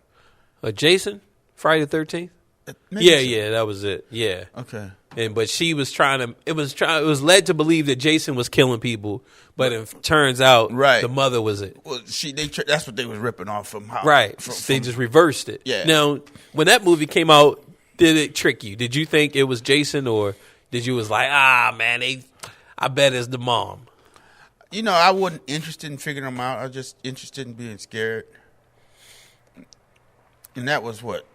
Jason? Friday the 13th? Yeah, that was it. Yeah. Okay. but she was trying to. It was led to believe that Jason was killing people, but it turns out Right. the mother was it. Well, that's what they was ripping off from how. Right. They From, just reversed it. Yeah. Now, when that movie came out, did it trick you? Did you think it was Jason, or did you was like, man, I bet it's the mom? you know, I wasn't interested in figuring them out. I was just interested in being scared. And that was what,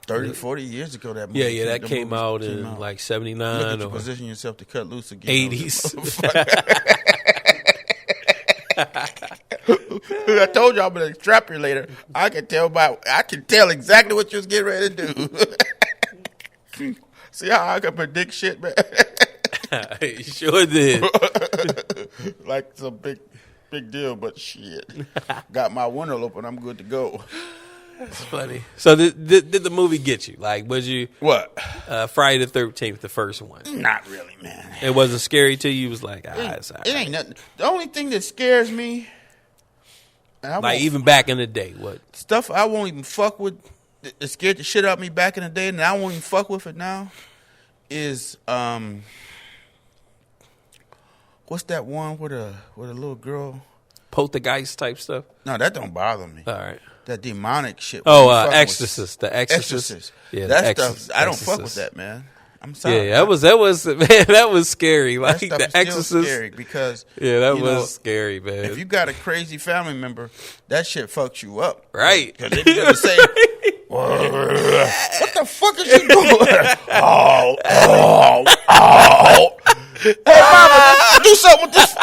30, 40 years ago. That movie. Yeah, that came out in like 79 Look at you or position yourself to cut loose again. 80s. I told you I'm an extrapolator. I can tell exactly what you was getting ready to do. See how I can predict shit, man? You sure did. Like some big deal, but shit. Got my window open. I'm good to go. That's funny. So did the movie get you? Like, was you What? Friday the 13th, the first one? Not really, man. It wasn't scary to you. It was like, it's all It right. ain't nothing. The only thing that scares me, and I Like won't- even back in the day, what? stuff I won't even fuck with. It scared the shit out of me back in the day, and I won't even fuck with it now. Is what's that one with a little girl? Poltergeist type stuff? No, that don't bother me. All right. That demonic shit. Oh, What you fucking Exorcist. The with? Exorcist. Yeah, that the stuff. Exorcist. I don't fuck with that, man. I'm sorry. Yeah, that was man, that was scary. That Like stuff the is still Exorcist. scary because Yeah, that you was know, scary, man. if you got a crazy family member, that shit fucks you up. Right. Because they're going to say, what the fuck is she doing? Oh. Hey, mama, do something with this.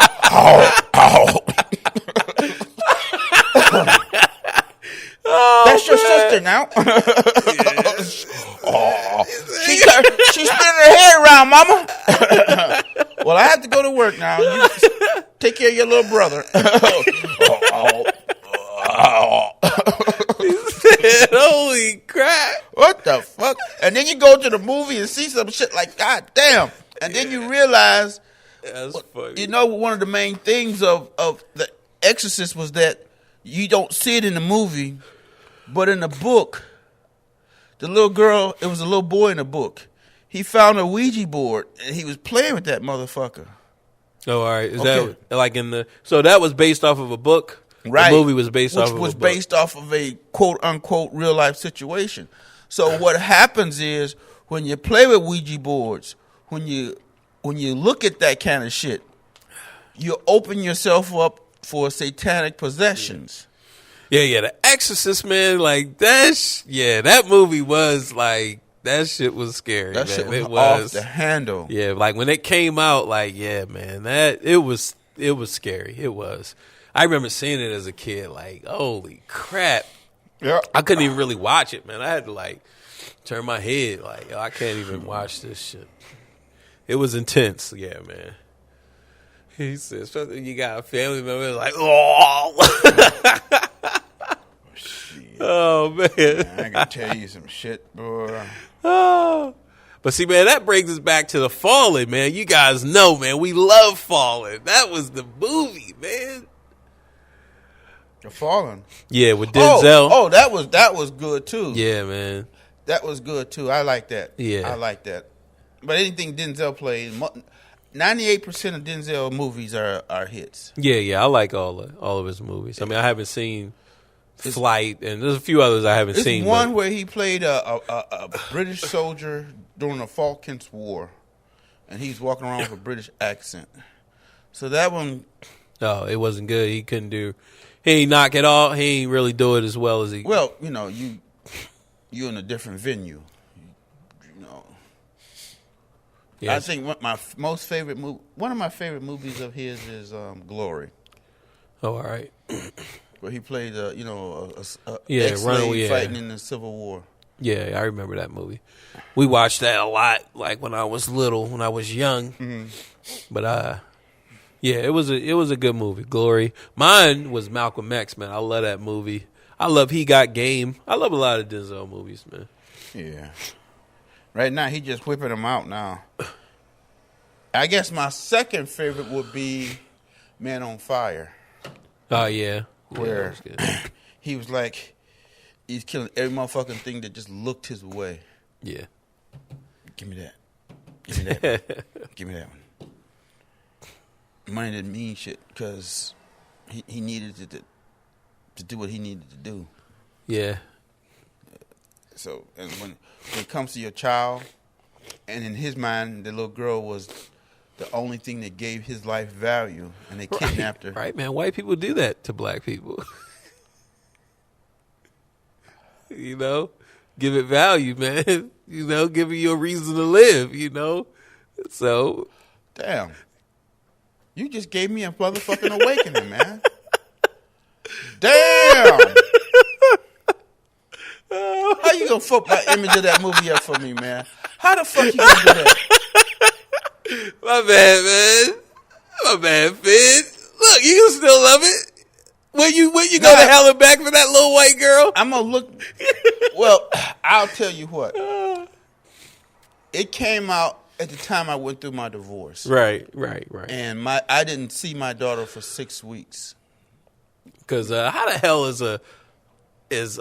That's your sister now. She's spinning her head around, mama. Well, I have to go to work now. You take care of your little brother. Holy crap. What the fuck? And then you go to the movie and see some shit like, God damn. And then you realize, That's funny. you know, one of the main things of The Exorcist was that you don't see it in the movie, but in the book, the little girl, it was a little boy in the book. He found a Ouija board and he was playing with that motherfucker. Oh, all right. Is Okay. that like in the? So that was based off of a book. Right. The movie was based off of which was a book. based off of a quote unquote real life situation. So what happens is when you play with Ouija boards, when you look at that kind of shit, you open yourself up for satanic possessions. Yeah. The Exorcist, man. Like that movie was like that shit was scary. That man. shit was It off the handle. Yeah, like when it came out, like man, it was scary. It was. I remember seeing it as a kid. Like, holy crap! Yeah. I couldn't even really watch it, man. I had to like turn my head. Like, I can't even watch this shit. It was intense. Yeah, man. He said, especially when you got a family member like, oh man. I can tell you some shit, boy. Oh. But see, man, that brings us back to The Fallen, man. You guys know, man, we love Fallen. That was the movie, man. The Fallen. Yeah, with Denzel. Oh, that was good too. Yeah, man. That was good too. I like that. Yeah. I like that. But anything Denzel played, 98% of Denzel movies are hits. Yeah, I like all of his movies. I mean, I haven't seen Flight, and there's a few others I haven't There's seen. one where he played a British soldier during the Falklands War, and he's walking around with a British accent. So that one, Oh, it wasn't good. He couldn't do. He ain't knock it all. He ain't really do it as well as he. well, you know, you're in a different venue. You know, Yes. I think one of my favorite movies of his is Glory, Oh, all right. where he played a Yeah, ex-slave Runaway, yeah. fighting in the Civil War. Yeah, I remember that movie. We watched that a lot, like when I was little, when I was young. Mm-hmm. But yeah, it was a good movie. Glory. Mine was Malcolm X, man. I love that movie. I love He Got Game. I love a lot of Denzel movies, man. Yeah. Right now, he just whipping them out now. I guess my second favorite would be Man on Fire, Oh yeah, where yeah, that was good. he was like, he's killing every motherfucking thing that just looked his way. Yeah. Give me that. Give me that one. Give me that one. Money didn't mean shit because he needed to do what he needed to do. Yeah. So, and when it comes to your child, and in his mind, the little girl was the only thing that gave his life value, and they kidnapped her. Right, man. White people do that to black people. You know? Give it value, man. You know? Give it your reason to live, you know? So. Damn. You just gave me a motherfucking awakening, man. Damn. How you gonna fuck my image of that movie up for me, man? How the fuck you gonna do that? My bad, man. My bad, Finn. Look, you can still love it. When you go to hell and back for that little white girl? I'm gonna look. Well, I'll tell you what. It came out at the time I went through my divorce. Right. And I didn't see my daughter for 6 weeks. Because how the hell is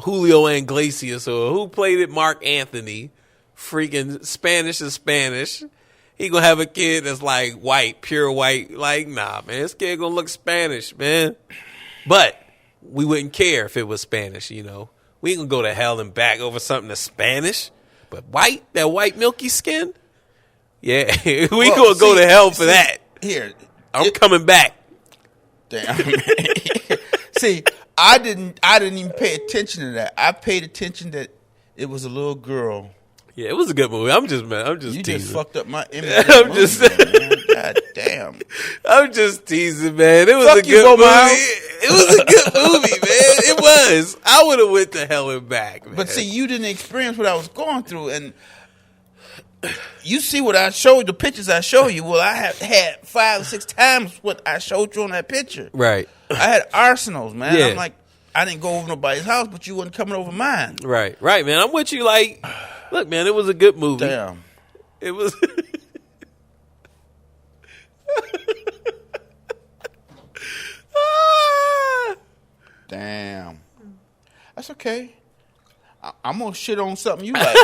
Julio Iglesias, or who played it, Mark Anthony, freaking Spanish is Spanish? He gonna have a kid that's like white, pure white. Like, nah, man, this kid gonna look Spanish, man. But we wouldn't care if it was Spanish, you know. We ain't gonna go to hell and back over something that's Spanish. But white, that white milky skin, yeah, gonna go to hell for that. Here, I'm coming back. Damn. See, I didn't even pay attention to that. I paid attention that it was a little girl. Yeah, it was a good movie. I'm just You teasing. just fucked up my image. I'm just man. God damn. I'm just teasing, man. It was Fuck a good Bo movie. Miles. It was a good movie, man. It was. I would have went to hell and back, man. But see, you didn't experience what I was going through, and you see what I showed, the pictures I showed you. Well, I have had 5 or 6 times what I showed you on that picture. Right. I had arsenals, man. Yeah. I'm like, I didn't go over nobody's house, but you wasn't coming over mine. Right, man. I'm with you. Like, look, man, it was a good movie. Damn. It was. Damn. That's okay. I'm going to shit on something you like.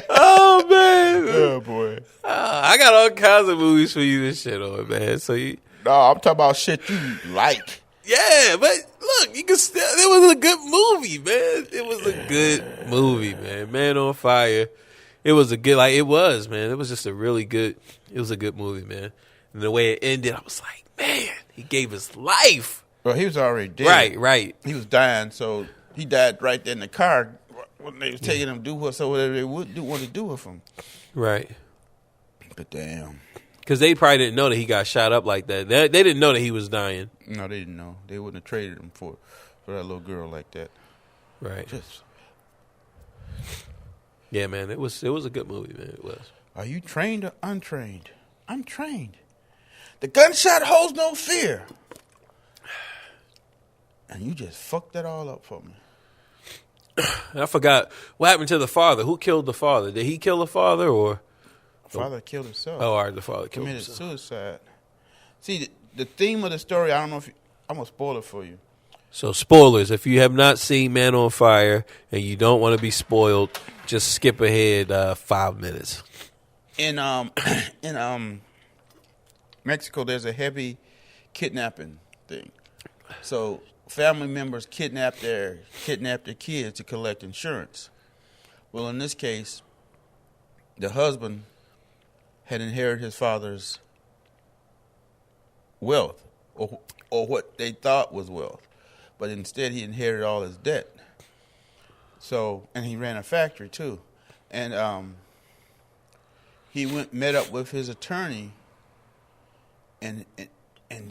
Oh, man. Oh, boy. I got all kinds of movies for you to shit on, man. So you. No, I'm talking about shit you like. Yeah, but look, you can still. It was a good movie, man. It was a good movie, man. Man on Fire. It was a good, like it was, man. It was just a really good. It was a good movie, man. And the way it ended, I was like, man, he gave his life. Well, he was already dead. Right. He was dying, so he died right there in the car when they was taking him to do whatever they would want to do with him. Right. But damn. Because they probably didn't know that he got shot up like that. They didn't know that he was dying. No, they didn't know. They wouldn't have traded him for that little girl like that. Right. Just. Yeah, man. It was a good movie, man. It was. Are you trained or untrained? I'm trained. The gunshot holds no fear. And you just fucked that all up for me. I forgot what happened to the father. Who killed the father? Did he kill the father or? Father killed himself. Oh, all right. The father killed Committed himself. suicide. See, the theme of the story, I don't know if I'm going to spoil it for you. So, spoilers. If you have not seen Man on Fire and you don't want to be spoiled, just skip ahead 5 minutes. In Mexico, there's a heavy kidnapping thing. So family members kidnap their kids to collect insurance. Well, in this case, the husband had inherited his father's wealth, or what they thought was wealth, but instead he inherited all his debt. So, and he ran a factory too, and he met up with his attorney and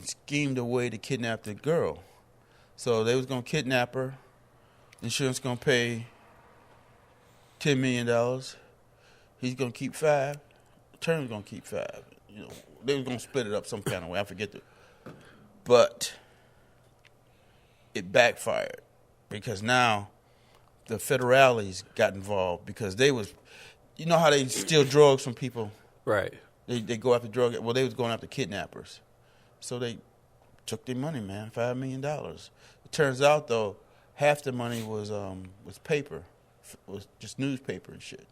schemed a way to kidnap the girl. So they was gonna kidnap her. Insurance gonna pay $10 million. He's gonna keep 5. Attorney's gonna keep 5. You know, they was gonna split it up some kind of way. I forget but it backfired because now the federales got involved because they was, you know how they steal drugs from people. Right. They go after drug. Well, they was going after kidnappers, so they took their money, man, $5 million. It turns out though, half the money was paper, was just newspaper and shit.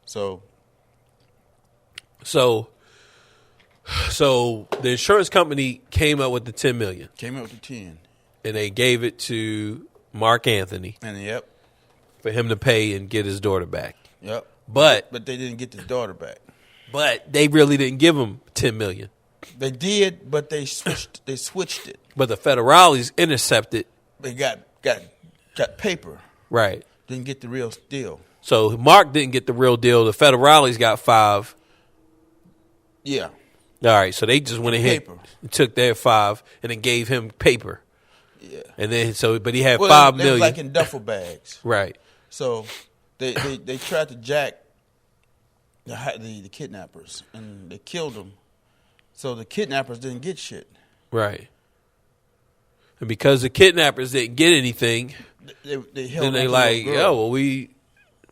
So the insurance company came up with the $10 million. Came up with the 10. And they gave it to Mark Anthony. And yep. For him to pay and get his daughter back. Yep. But they didn't get the daughter back. But they really didn't give him $10 million. They did, but they switched it. But the federales intercepted. They got paper. Right. Didn't get the real deal. So Mark didn't get the real deal. The federales got 5. Yeah. All right. So they just went ahead and took their 5 and then gave him paper. Yeah. And then but he had $5 million. They was like in duffel bags. Right. So they tried to jack the kidnappers and they killed them. So the kidnappers didn't get shit. Right. And because the kidnappers didn't get anything, they held then they like, yo,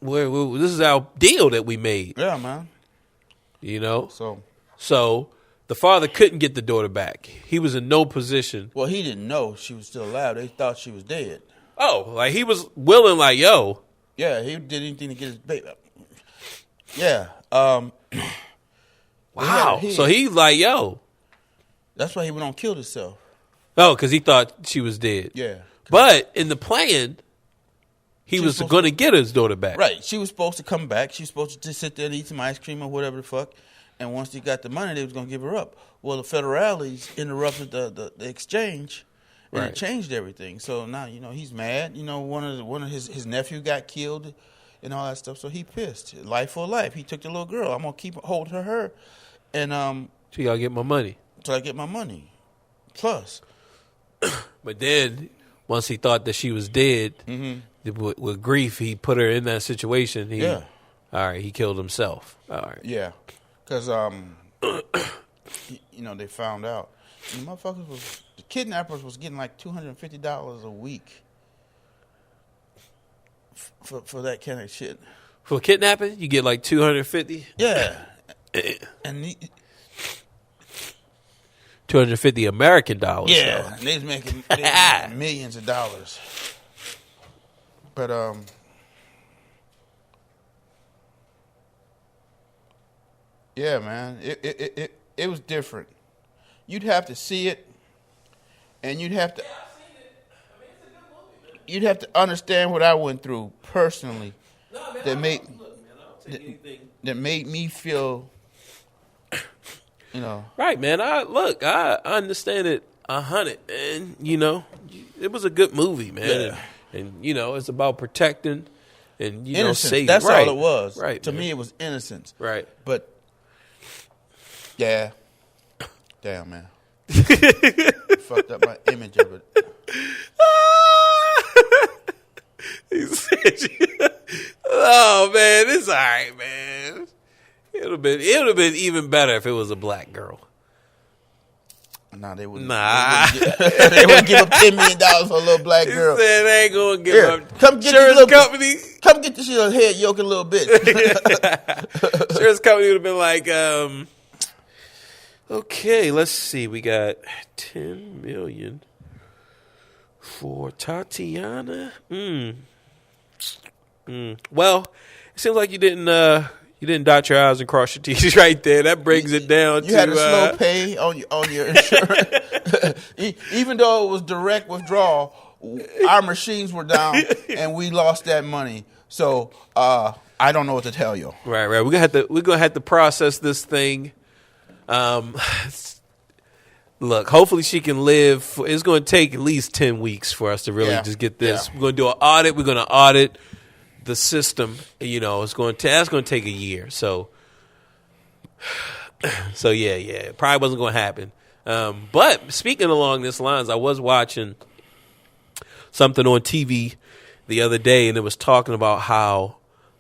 well, this is our deal that we made. Yeah, man. You know? So the father couldn't get the daughter back. He was in no position. Well, he didn't know she was still alive. They thought she was dead. Oh, like he was willing, like, yo. Yeah, he did anything to get his baby. Yeah. Wow. So he's like, yo. That's why he went on and killed himself. Oh, because he thought she was dead. Yeah. But in the plan, he was going to get his daughter back. Right. She was supposed to come back. She was supposed to just sit there and eat some ice cream or whatever the fuck. And once he got the money, they was going to give her up. Well, the federales interrupted the exchange, and it changed everything. So now, he's mad. One of his nephew got killed and all that stuff. So he pissed. Life for life. He took the little girl. I'm going to hold her. And so you got to get my money. Till I get my money. Plus. But then, once he thought that she was dead, with grief, he put her in that situation. All right, he killed himself. All right. Yeah. Because, they found out. The kidnappers was getting like $250 a week for that kind of shit. For kidnapping, you get like $250? Yeah. And 250 American dollars. Yeah. So. And they was making millions of dollars. But, yeah, man, it was different. You'd have to see it, and you'd have to understand what I went through personally. That made me feel, Right, man. I understand it 100, and it was a good movie, man. Yeah. And it's about protecting and innocence. saving. That's right. all it was. Right. To me, it was innocence. Right. But. Yeah. Damn, man. Fucked up my image of it. He said, oh, man, it's all right, man. It would have been even better if it was a black girl. Nah, they wouldn't. Nah. They wouldn't give up $10 million for a little black girl. He said they ain't going to give up. Come get insurance company. Come get this little head yoke a little bit. Insurance company would have been like, okay, let's see. We got $10 million for Tatiana. Well, it seems like you didn't dot your I's and cross your T's right there. That brings it down to... You had a slow pay on your insurance. Even though it was direct withdrawal, our machines were down and we lost that money. So I don't know what to tell you. Right. We're gonna have to process this thing. Look, hopefully she can live. It's going to take at least 10 weeks for us to really just get this. Yeah. We're going to do an audit. We're going to audit the system. That's going to take a year. So yeah, it probably wasn't going to happen. But speaking along this lines, I was watching something on TV the other day, and it was talking about how,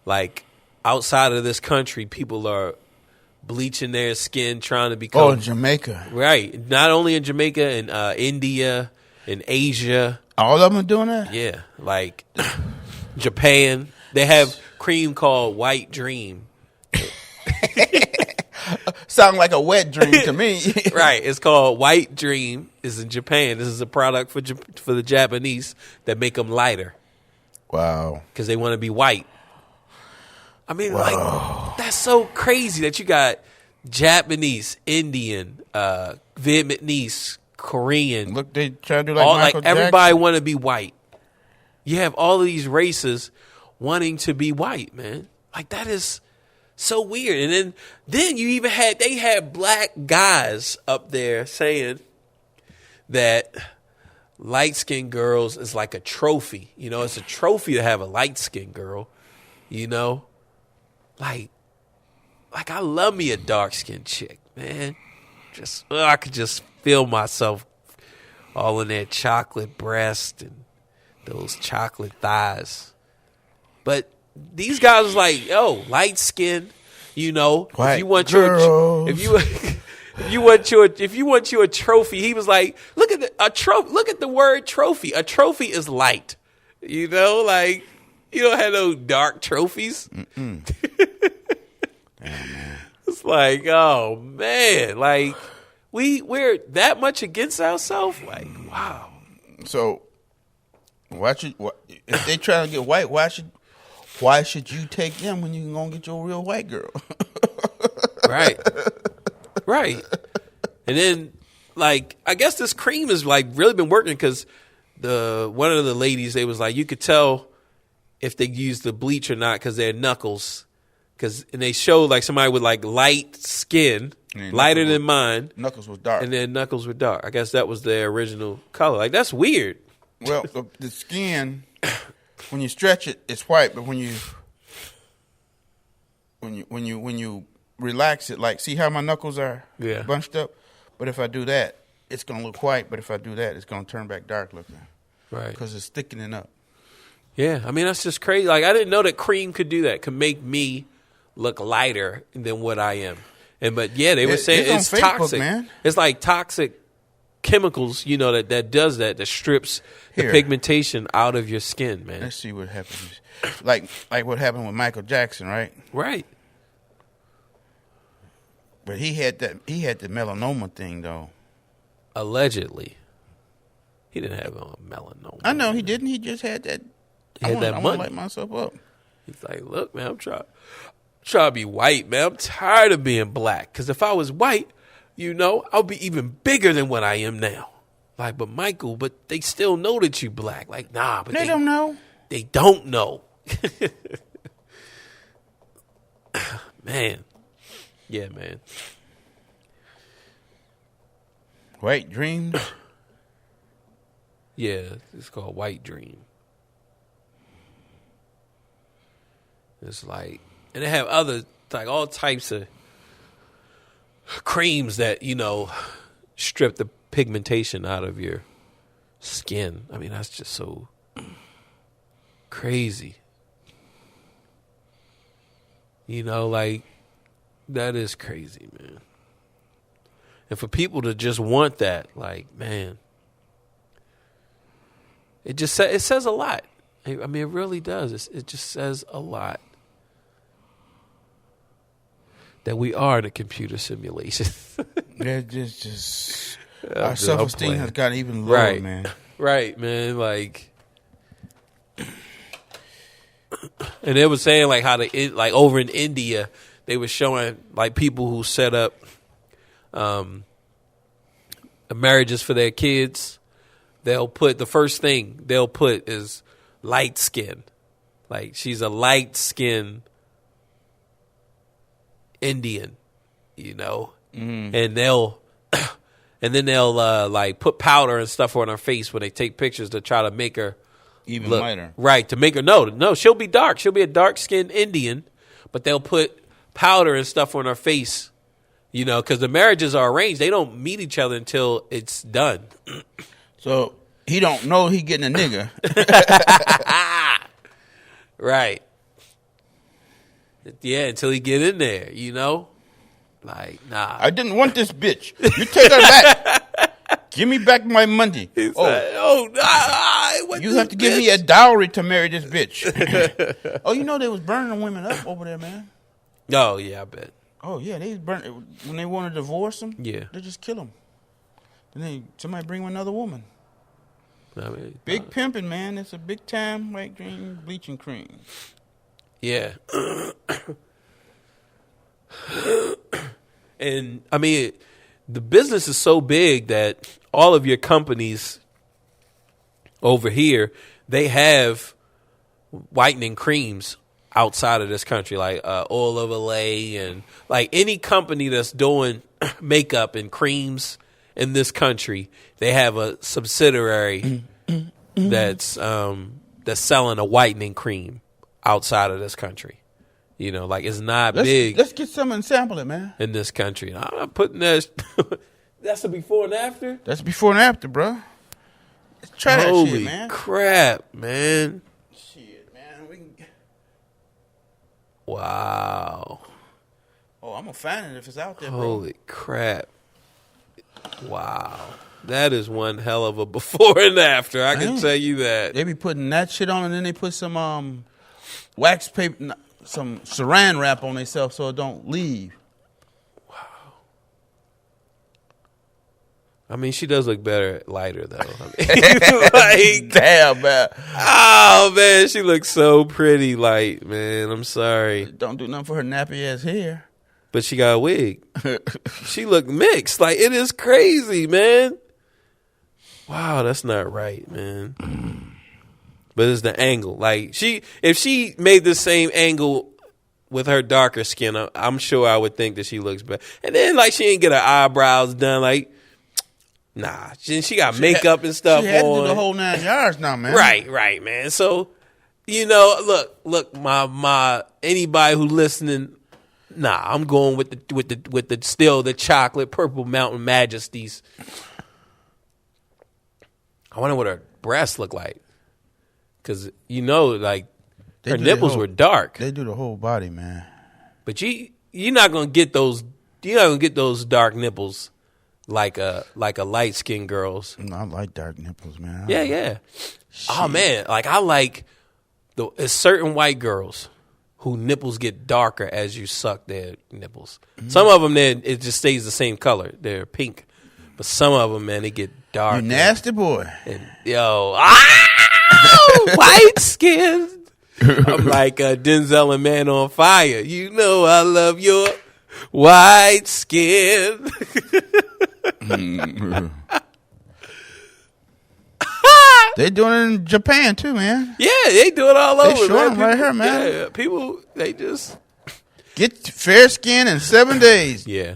like, outside of this country, people are bleaching their skin, trying to become... Oh, in Jamaica. Right. Not only in Jamaica, in India, in Asia. All of them are doing that? Yeah. Like Japan. They have cream called White Dream. Sound like a wet dream to me. Right. It's called White Dream. It's in Japan. This is a product for the Japanese that make them lighter. Wow. Because they want to be white. I mean, like, that's so crazy that you got Japanese, Indian, Vietnamese, Korean. Look, they try to do like all Michael like everybody Jackson. want to be white. You have all of these races wanting to be white, man. Like, that is so weird. And then you even they had black guys up there saying that light-skinned girls is like a trophy. You know, it's a trophy to have a light-skinned girl, you know? Like I love me a dark-skinned chick, man. I could just feel myself all in that chocolate breast and those chocolate thighs. But these guys was like, yo, light-skinned, you know, White if you want girls. if you want a trophy, he was like, look at the word trophy. A trophy is light. You know, like, you don't have no dark trophies. Damn, man. It's like, oh man, like we're that much against ourselves. Like, wow. So, if they try to get white, why should you take them when you can go and get your real white girl? Right. And then, like, I guess this cream has like really been working because one of the ladies, they was like, you could tell if they used the bleach or not because their knuckles. And they showed like somebody with like light skin, lighter than mine. Knuckles was dark. And their knuckles were dark. I guess that was their original color. Like, that's weird. Well, the skin, when you stretch it, it's white, but when you relax it, like, see how my knuckles are bunched up? But if I do that, it's going to look white, but if I do that, it's going to turn back dark looking. Right. Because it's thickening up. Yeah, I mean, that's just crazy. Like, I didn't know that cream could do that, could make me look lighter than what I am. But yeah, they were saying it's on Facebook, toxic. Man. It's like toxic chemicals, you know, that does that strips the pigmentation out of your skin, man. Let's see what happens. Like what happened with Michael Jackson, right? Right. But he had the melanoma thing though. Allegedly. He didn't have a melanoma. I know he didn't. He just had that. He had that I money. want to light myself up. He's like, look, man, I'm trying to be white, man. I'm tired of being black. Because if I was white, you know, I'll be even bigger than what I am now. Like, but Michael, but they still know that you black. Like, nah, but They don't know. They don't know. Man. Yeah, man. White dreams. Yeah, it's called White Dream. It's like, and they have other, like, all types of creams that, you know, strip the pigmentation out of your skin. I mean, that's just so crazy. You know, like, that is crazy, man. And for people to just want that, like, man, it says a lot. I mean, it really does. It just says a lot that we are in a computer simulation. They're just our self-esteem has got even lower, right, man. Right, man. Like, and they were saying like how like over in India, they were showing like people who set up marriages for their kids. They'll put the first thing they'll put is light skin. Like, she's a light skin Indian, you know, and then they'll like put powder and stuff on her face when they take pictures to try to make her Even look, lighter. right? To make her no, she'll be dark. She'll be a dark skinned Indian, but they'll put powder and stuff on her face, you know, because the marriages are arranged. They don't meet each other until it's done. So he don't know he getting a nigga. Right. Yeah, until he get in there, you know? Like, nah. I didn't want this bitch. You take her back. Give me back my money. He's Oh, like, what you this have to give bitch? me a dowry to marry this bitch. Oh, you know they was burning women up over there, man. Oh, yeah, I bet. Oh, yeah, they was burning. When they want to divorce them, Yeah. they just kill them. Then somebody bring another woman. I mean, Big pimping, man. It's a big time white cream bleaching cream. yeah. And I mean, the business is so big that all of your companies over here, they have whitening creams outside of this country, like Oil of Olay, and like any company that's doing makeup and creams in this country, they have a subsidiary that's selling a whitening cream outside of this country. You know, like it's not big. Let's get some and sample it, man. In this country, I'm not putting that. That's a before and after. That's before and after, bro. Let's try that shit, Holy man. crap, man! Shit, man. We can... Wow. Oh, I'm gonna find it if it's out there, bro. Holy crap! Wow, that is one hell of a before and after. I can tell you that. They be putting that shit on, and then they put some wax paper, some saran wrap on themselves so it don't leave. Wow. I mean, she does look better lighter though. I mean, like, damn, man. Oh man, she looks so pretty light, man. I'm sorry. Don't do nothing for her nappy ass hair. But she got a wig. She looked mixed. Like, it is crazy, man. Wow, that's not right, man. But it's the angle. Like, if she made the same angle with her darker skin, I'm sure I would think that she looks better. And then, like, she didn't get her eyebrows done. Like, nah. She got makeup and stuff on. She had to do the whole 9 yards now, man. Right, man. So, you know, look, my anybody who listening, nah, I'm going with the still the chocolate purple mountain majesties. I wonder what her breasts look like, because you know, like her nipples were dark. They do the whole body, man. But you're not gonna get those. You're not gonna get those dark nipples like a light skinned girl's. No, I like dark nipples, man. Yeah. Shit. Oh man, like I like it's certain white girls who nipples get darker as you suck their nipples. Mm-hmm. Some of them, it just stays the same color. They're pink. But some of them, man, they get darker. You nasty boy. And, white skin. I'm like Denzel and Man on Fire. You know I love your white skin. They doing it in Japan too, man. Yeah, they do it all over. They showing them right here, man. Yeah, people, they just get fair skin in 7 days. Yeah,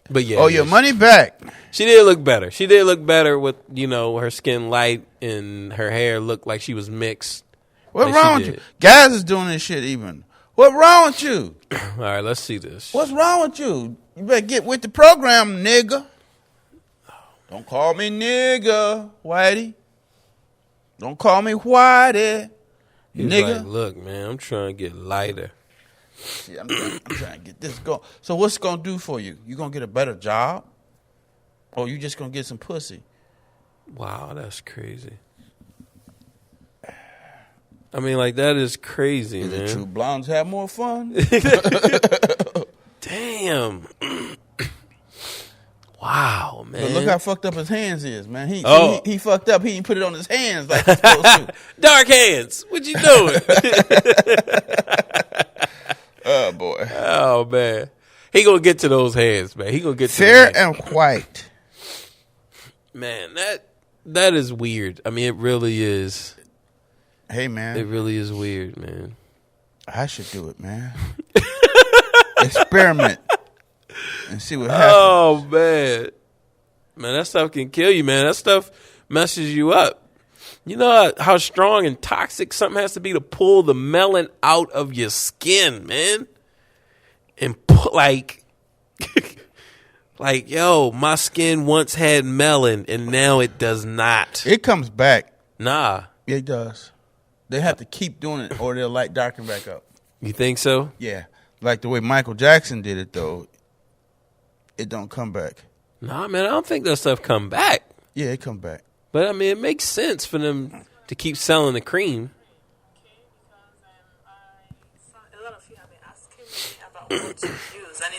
but yeah. Oh, your money back. She did look better. She did look better with her skin light and her hair looked like she was mixed. What's wrong with you? Guys is doing this shit even. What's wrong with you? All right, let's see this. What's wrong with you? You better get with the program, nigga. Don't call me nigga, Whitey. Don't call me Whitey, nigga. Like, look, man, I'm trying to get lighter. See, I'm trying to get this going. So what's it going to do for you? You going to get a better job? Or you just going to get some pussy? Wow, that's crazy. I mean, like, that is crazy, man. The true blondes have more fun? Damn. Wow, man. But look how fucked up his hands is, man. He fucked up. He didn't put it on his hands like he's supposed to. Dark hands. What you doing? Oh, boy. Oh, man. He gonna get to those hands, man. He gonna get to fair and white. Man, that is weird. I mean, it really is. Hey, man. It really is weird, man. I should do it, man. Experiment. And see what happens. Oh, man. Man, that stuff can kill you, man. That stuff messes you up. You know how strong and toxic something has to be to pull the melon out of your skin, man? And put, like, yo, my skin once had melon, and now it does not. It comes back. Nah. It does. They have to keep doing it, or they'll light darken back up. You think so? Yeah. Like the way Michael Jackson did it, though. It don't come back. Nah, man, I don't think that stuff come back. Yeah, it come back. But, I mean, it makes sense for them to keep selling the cream. A lot of you have been asking me about what to use, and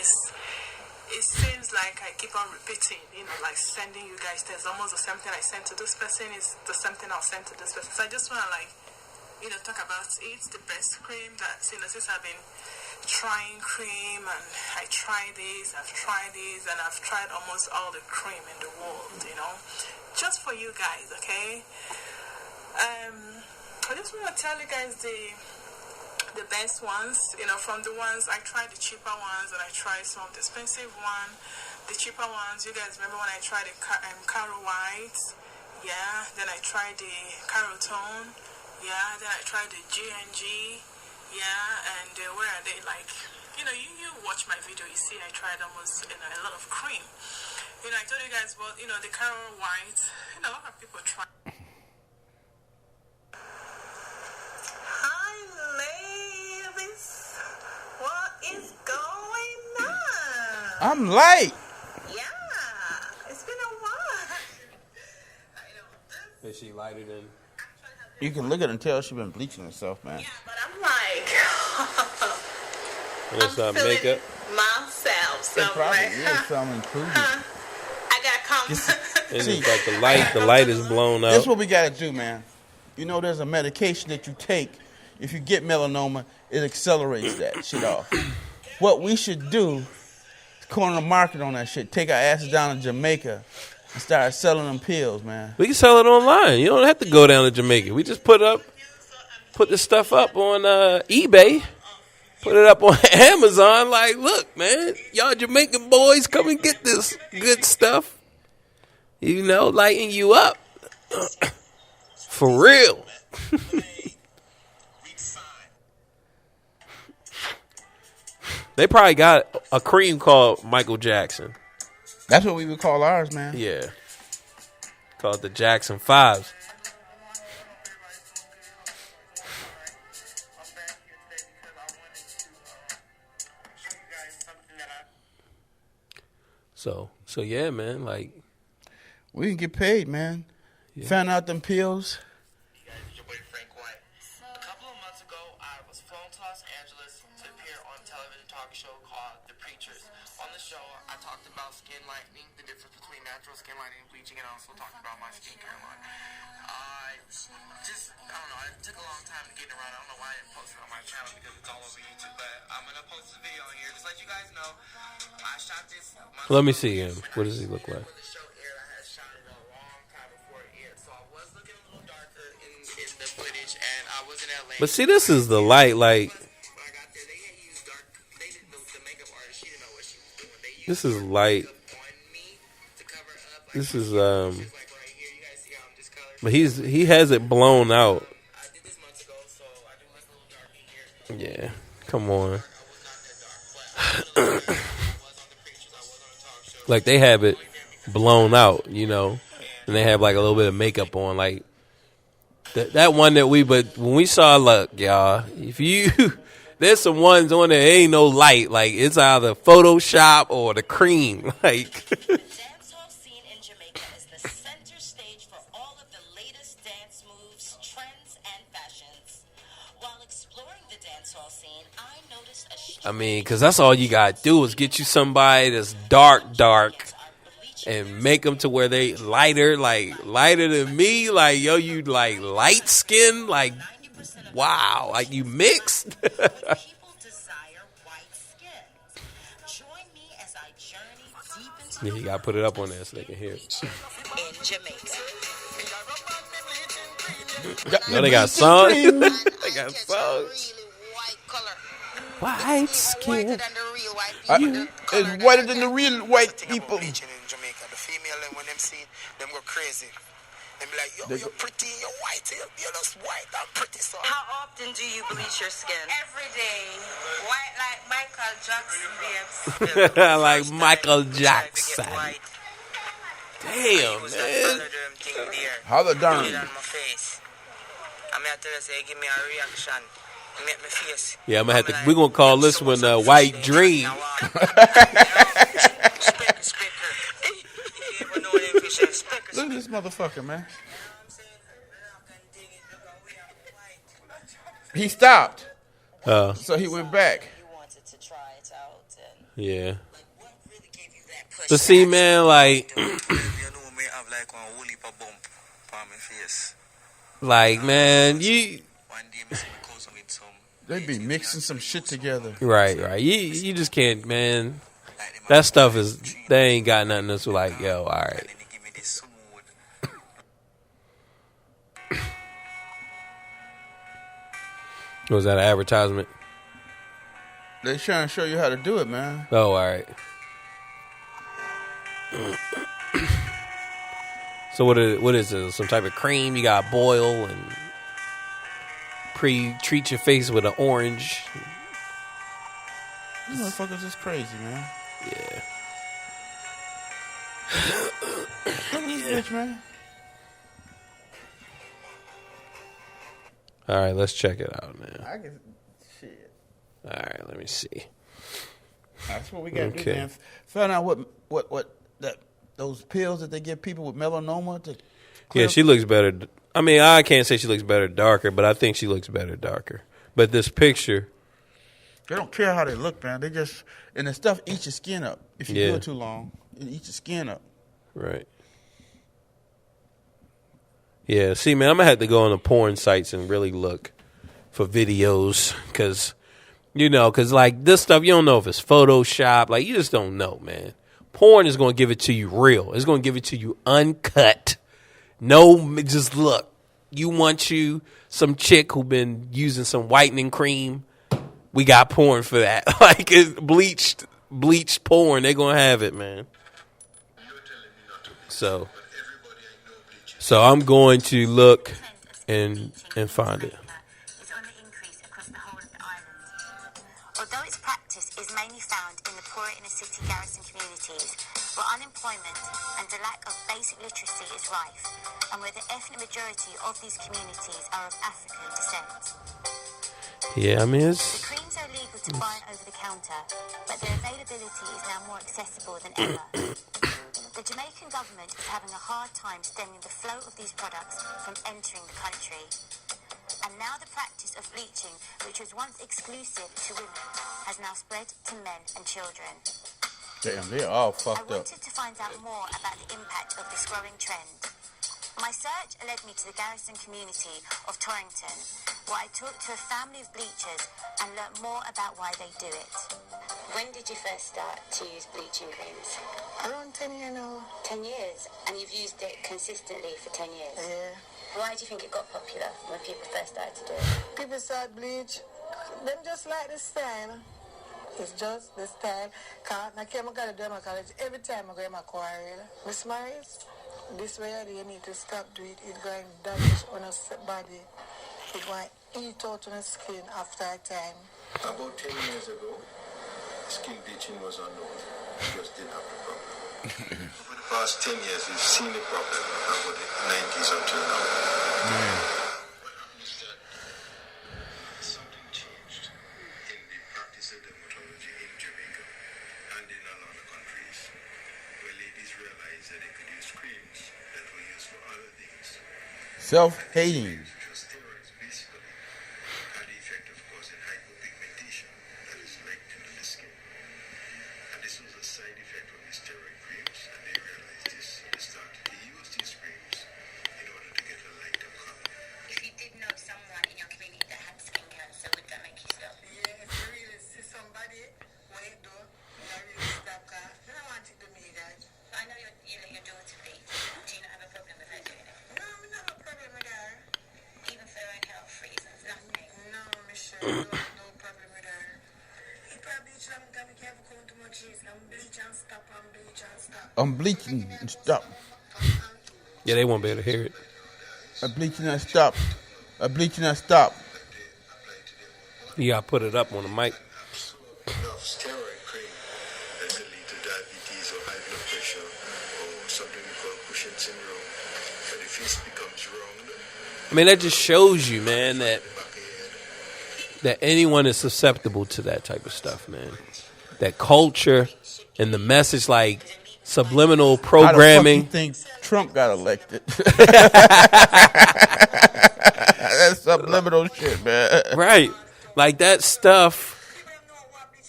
it seems like I keep on repeating, like sending you guys things. Almost the same thing I sent to this person is the same thing I'll send to this person. So I just want to talk about it. The best cream that, since I've been trying cream and I tried this, I've tried this, and I've tried almost all the cream in the world, just for you guys, okay? I just want to tell you guys the best ones, from the ones I tried the cheaper ones and I tried some of the expensive one. The cheaper ones, you guys remember when I tried the Caro White? Yeah. Then I tried the Caro Tone. Yeah. Then I tried the G&G. Yeah. And where are they? You watch my video, you see I tried almost a lot of cream. I told you guys about the Caro White. A lot of people try. Is going on? I'm late. Yeah, it's been a while. Is she lighter than? You can look at her and tell she's been bleaching herself, man. Yeah, but I'm like, That's not makeup. Myself. So It probably is something included. I got comments. And it's like the light is blown out. That's what we got to do, man. There's a medication that you take. If you get melanoma, it accelerates that shit off. What we should do is corner the market on that shit. Take our asses down to Jamaica and start selling them pills, man. We can sell it online. You don't have to go down to Jamaica. We just put this stuff up on eBay, put it up on Amazon. Like, look, man, y'all Jamaican boys, come and get this good stuff. Lighten you up. For real. They probably got a cream called Michael Jackson. That's what we would call ours, man. Yeah. Called the Jackson 5s. So yeah, man, we can get paid, man. Yeah. Found out them pills. Skin lightening, the difference between natural skin lightening and bleaching, and also talked about my skincare line. I don't know, it took a long time to get around. I don't know why I didn't post it on my channel because it's all over YouTube, but I'm going to post this video on here. Just let you guys know, I shot this. Let me see him. What does he look like? The show aired, I had shot it a long time before it aired, so I was looking a little darker in the footage, and I was in LA. But see, this is the light, this is light. This is but he has it blown out. Yeah, come on. Like they have it blown out, and they have like a little bit of makeup on, like that one that but when we saw, look, y'all, there's some ones on there, ain't no light. Like, it's either Photoshop or the cream. Like, The dancehall scene in Jamaica is the center stage for all of the latest dance moves, trends, and fashions. While exploring the dancehall scene, I noticed because that's all you gotta do is get you somebody that's dark, and make them to where they lighter than me. Like, yo, you like light skin, like. Wow, like you mixed? people desire white skin. Join me as I journey deep into Yeah, you gotta put it up on there so they can hear it. in Jamaica. No, they got songs. They got songs. White skin. It's whiter than the real white people. In Jamaica, the female, when them see them go crazy. They be like, yo, you're pretty, you're white, you're just white, I'm pretty, so. How often do you bleach your skin? Every day. White like Michael Jackson, babes. Like Michael Jackson. Damn, man. How the darn? I'm here to say, give me a reaction. Make me face. Yeah, we're gonna call this one White Dream. Look at this motherfucker, man. He stopped. So he went back. You wanted to try it out. Yeah. What really gave But see, man, like, You know, may have like one whole heap of bump on my face. man, you One day, I see me cousin with some. They be mixing some shit together. right. You just can't, man. Like them That stuff is they ain't got nothing that's like, yo, all right. and then they give me this smooth. Was that an advertisement? They trying to show you how to do it, man. Oh, all right. So what is this? Some type of cream you got to boil and treat your face with an orange. These motherfuckers is crazy, man. Yeah. Look at this bitch, man. All right, let's check it out now. I can shit. All right, let me see. That's what we got to Okay. do, man. Find out what those pills that they give people with melanoma to. Yeah, she looks better. I mean, I can't say she looks better darker, but I think she looks better darker. But this picture, They don't care how they look, man. They just and the stuff eats your skin up. If you Yeah. do it too long, it eats your skin up. right? Yeah, see, man, I'm gonna have to go on the porn sites and really look for videos because, like this stuff, you don't know if it's Photoshop. Like you just don't know, man. Porn is gonna give it to you real. It's gonna give it to you uncut. No, just look. You want you some chick who been using some whitening cream. We got porn for that. Like it's bleached porn. They're gonna have it, man. So I'm going to look and find it. Is on the increase across the whole of the island. Although its practice is mainly found in the poorer inner city garrison communities, where unemployment and the lack of basic literacy is rife, and where the ethnic majority of these communities are of African descent. Yeah, I mean The it's creams are illegal to buy over the counter, but their availability is now more accessible than ever. The Jamaican government is having a hard time stemming the flow of these products from entering the country. And now the practice of bleaching, which was once exclusive to women, has now spread to men and children. Damn, they're all I fucked up. wanted to find out more about the impact of this growing trend. My search led me to the garrison community of Torrington, where I talked to a family of bleachers and learnt more about why they do it. When did you first start to use bleaching creams? Around 10 years now. 10 years, and you've used it consistently for 10 years. Yeah. Why do you think it got popular when people first started to do it? People start bleach. Them just like the style. It's just the style. Cause I came to college. Every time I go in my quarrel, Miss Maris, this way you need to stop doing it. It's going to damage on your body. It's going to eat out on the skin after a time. About 10 years ago, skin bleaching was unknown. We just didn't have the problem. For the past 10 years, we've seen the problem about the 90s until now. What happened is that something changed in the practice of dermatology in Jamaica and in a lot of countries where ladies realized that they could use creams that were used for other things. Self-hating. Which was steroids, basically, had the effect of causing hypopigmentation that is linked to the skin. And this was a side effect of the steroid creams, and they realized this, so they started to use these creams in order to get a lighter color. If you did know someone in your community that had skin cancer, would that make you stop? Yeah, if you really see somebody, what you do, you really stop. You don't want to do me that. I know you let your daughter bleed. Do you not have a problem with her doing it? No, we don't have a problem with her. Even for her own health reasons, nothing. No, Michelle, no problem with her. He probably trying to be careful going too much cheese. I'm bleach and stop, I'm bleach and stop. I'm bleaching and stop. yeah, they won't be able to hear it. I'm bleaching and stop. I'm bleaching and stop. You gotta put it up on the mic. Enough steroid cream that could lead to diabetes or high blood pressure or something we call Cushing syndrome. But if this becomes wrong, I mean, that just shows you, man, that back ahead. that anyone is susceptible to that type of stuff, man. That culture and the message, like subliminal How the fuck programming. you think Trump got elected? That's subliminal shit, man. Right. Like that stuff,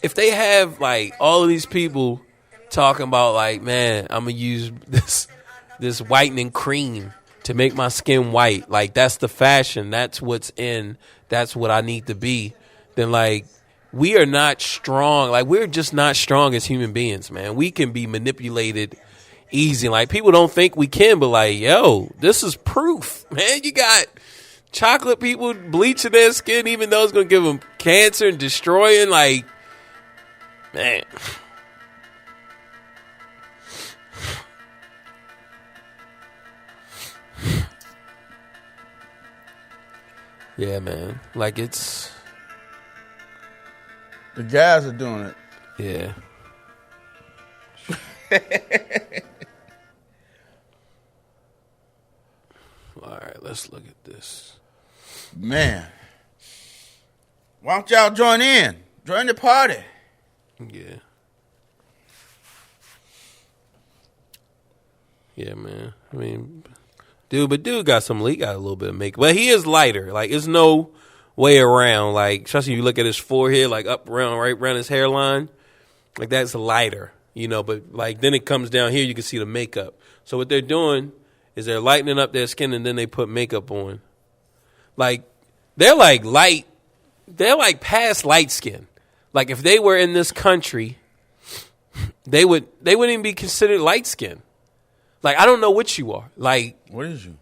if they have like all of these people talking about like, man, I'm gonna use this whitening cream to make my skin white. Like that's the fashion. That's what's in. That's what I need to be. Then like we are not strong. Like we're just not strong as human beings, man. We can be manipulated easy. Like people don't think we can, but like, yo, this is proof, man. You got chocolate people bleaching their skin, even though it's gonna give them cancer and destroying. Like, man. Yeah, man. Like it's The guys are doing it. yeah. All right, let's look at this. Man. Why don't y'all join in? Join the party. Yeah. Yeah, man. I mean, dude got some leak, got a little bit of makeup. But he is lighter. Like, there's no way around. Like, especially if you look at his forehead, like up around, right around his hairline. Like, that's lighter, you know. But, like, then it comes down here, you can see the makeup. So what they're doing is they're lightening up their skin and then they put makeup on. Like, they're like light. They're like past light skin. Like, if they were in this country, they wouldn't even be considered light skin. Like, I don't know what you are. Like, What is you?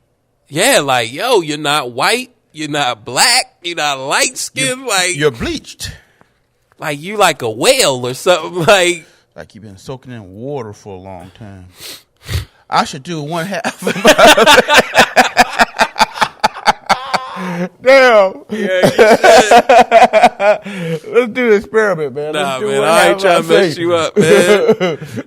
yeah, like, yo, you're not white, you're not black, you're not light skin, like You're bleached. like you like a whale or something. Like Like you've been soaking in water for a long time. I should do one half. Damn. yeah, you should. Let's do the experiment, man. Nah, Let's do man, one I ain't half trying to mess you up, man.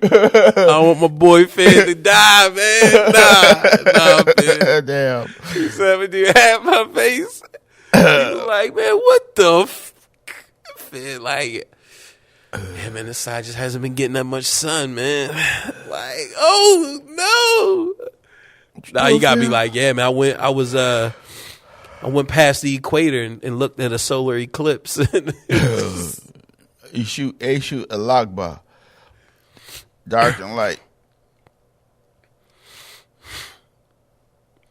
I don't want my boy Fed to die, man. Nah, man. Damn. You said me do half my face. He was like, man, what the Fed, like, yeah, man, this side just hasn't been getting that much sun, man. Like, oh no. Nah, you gotta be like, yeah, man, I went past the equator and looked at a solar eclipse. You shoot a logbar. Dark and light.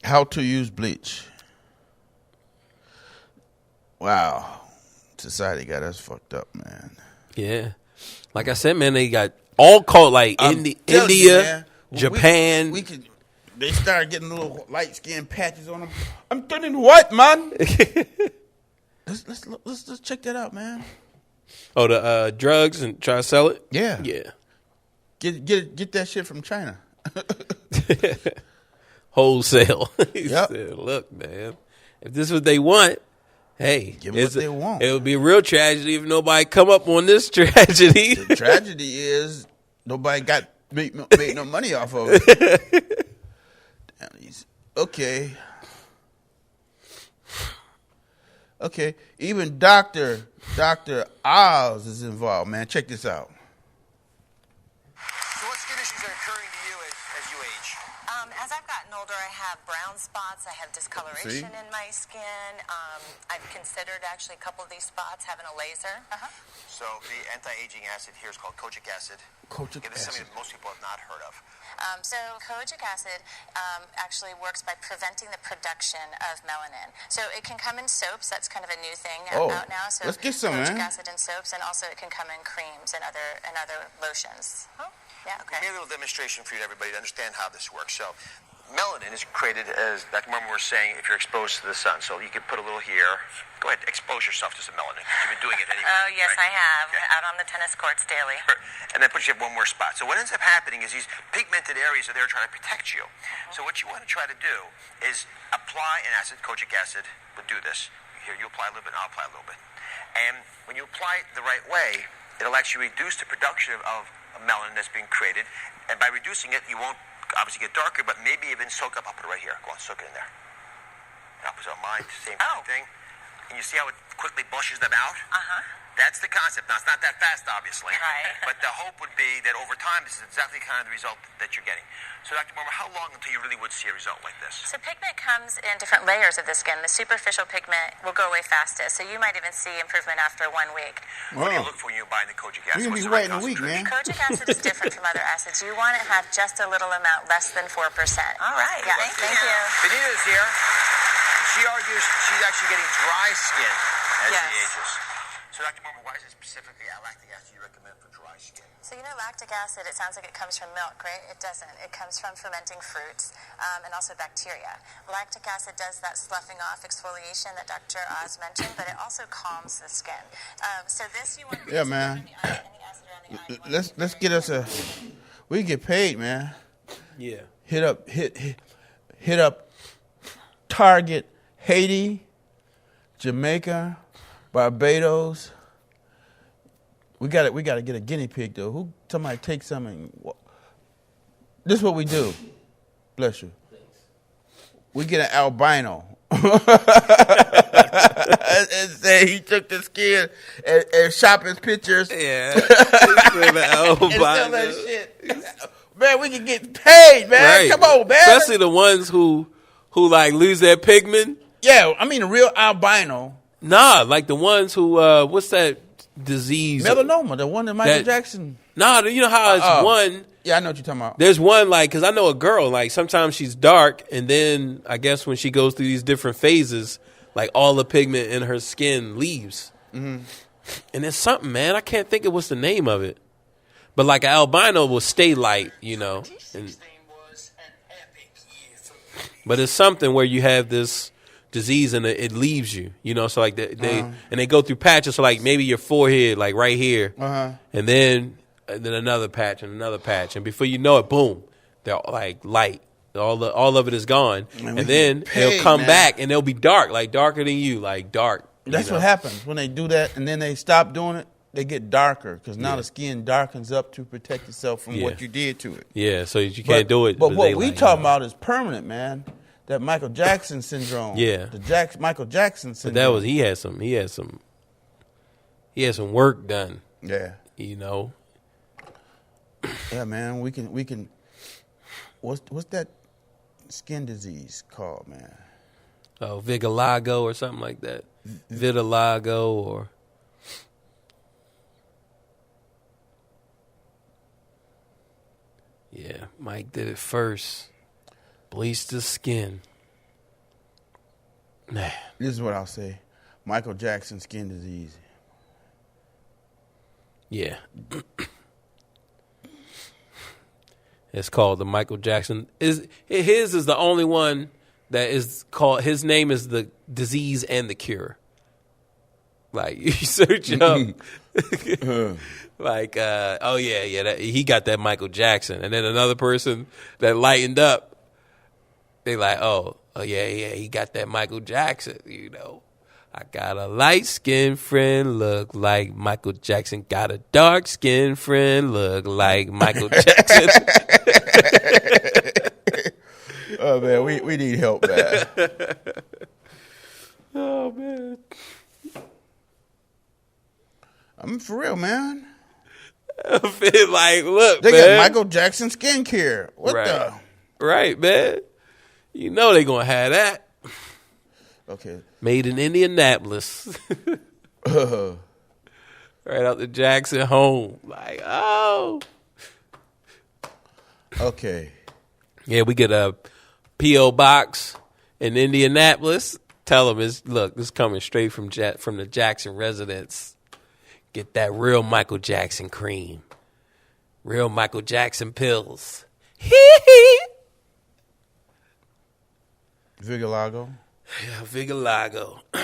How to use bleach. Wow. Society got us fucked up, man. Yeah. Like I said, man, they got all called like India, man, Japan. We could. They started getting little light skin patches on them. I'm turning white, man. let's check that out, man. Oh, the drugs and try to sell it? Yeah. Yeah. Get that shit from China. Wholesale. He Yep. said, look, man, if this is what they want, hey, Give 'em what they want. It would be a real tragedy if nobody come up on this tragedy. The tragedy is nobody made no money off of it. Damn, okay. Even Dr. Oz is involved, man. Check this out. So what skin issues are occurring to you as you age? As I've gotten older, I have brown spots. I have discoloration in my skin. I've considered actually a couple of these spots having a laser. So the anti-aging acid here is called kojic acid. Kojic This is something acid. that most people have not heard of. So kojic acid actually works by preventing the production of melanin. So it can come in soaps. That's kind of a new thing out now. So let's get some, kojic man. acid in soaps, and also it can come in creams and other lotions. Oh, yeah, We okay. made a little demonstration for you, everybody, to understand how this works. So melanin is created as, like remember we were saying, if you're exposed to the sun. So you can put a little here. Go ahead, expose yourself to some melanin. You've been doing it anyway. Oh, yes, right? I have. Okay. Out on the tennis courts daily. And then put you at one more spot. So what ends up happening is these pigmented areas are there trying to protect you. So what you want to try to do is apply an acid, kojic acid would do this. Here, you apply a little bit, I'll apply a little bit. And when you apply it the right way, it'll actually reduce the production of melanin that's being created. And by reducing it, you won't obviously get darker, but maybe even soak up. I'll put it right here. Go on, soak it in there. Opposite of mine, same kind of thing. and you see how it quickly bushes them out? That's the concept. Now, it's not that fast, obviously. Right. But the hope would be that over time, this is exactly kind of the result that you're getting. So, Dr. Mormon, how long until you really would see a result like this? So pigment comes in different layers of the skin. The superficial pigment will go away fastest. So you might even see improvement after 1 week. What do you look for when you're buying the kojic acid? We're going to What's be the right waiting a week, man. Kojic acid is different from other acids. You want to have just a little amount, less than 4%. All right. Yeah, thank you. Benita's here. She argues she's actually getting dry skin as she ages. So, Dr. Mormon, why is it specifically lactic acid you recommend for dry skin? So lactic acid, it sounds like it comes from milk, right? It doesn't. It comes from fermenting fruits and also bacteria. Lactic acid does that sloughing off exfoliation that Dr. Oz mentioned, but it also calms the skin. So this you want to Yeah, man. Let's get us a. We can get paid, man. Yeah. Hit up Target, Haiti, Jamaica, Barbados. We got to get a guinea pig though. Who somebody take some and this is what we do. Bless you. We get an albino. And say he took the skin and shop his pictures. Yeah. And sell that shit. Man, we can get paid, man. Right. Come on, man. Especially the ones who like lose their pigment. Yeah, I mean a real albino. Nah, like the ones who what's that disease? Melanoma, the one that Michael Jackson. Nah, you know how it's one. Yeah, I know what you're talking about. There's one like because I know a girl like sometimes she's dark and then I guess when she goes through these different phases, like all the pigment in her skin leaves. Mm-hmm. And it's something, man. I can't think of what's the name of it. But like an albino will stay light, you know. But it's something where you have this disease and it leaves you, you know. So like they go through patches. So like maybe your forehead, like right here, and then another patch and another patch, and before you know it, boom, they're like light. All of it is gone, and then they'll come back and they'll be dark, like darker than you, like dark. That's what happens when they do that, and then they stop doing it. They get darker because now the skin darkens up to protect itself from what you did to it. Yeah, so you can't do it. But what we talking about is permanent, man. That Michael Jackson syndrome. Yeah, the Michael Jackson syndrome. But that was he had some work done. Yeah, you know. Yeah, man. We can. What's that skin disease called, man? Oh, vitiligo or something like that. Vitiligo or. Yeah, Mike did it first. Bleached the skin. Nah. This is what I'll say. Michael Jackson skin disease. Yeah. It's called the Michael Jackson. His is the only one that is called, his name is the disease and the cure. Like, you search up. Like, oh yeah, he got that Michael Jackson. And then another person that lightened up, they like, oh yeah, he got that Michael Jackson, you know. I got a light-skinned friend, look like Michael Jackson. Got a dark-skinned friend, look like Michael Jackson. Oh, man, we need help, man. Oh, man. I'm for real, man. I feel like, look, they man. got Michael Jackson skincare. What the? Right, man. You know they gonna have that. Okay. Made in Indianapolis. Right out the Jackson home. Like, oh. Okay. Yeah, we get a P.O. box in Indianapolis. Tell them it's coming straight from the Jackson residence. Get that real Michael Jackson cream. Real Michael Jackson pills. Vitiligo. Yeah, vitiligo. All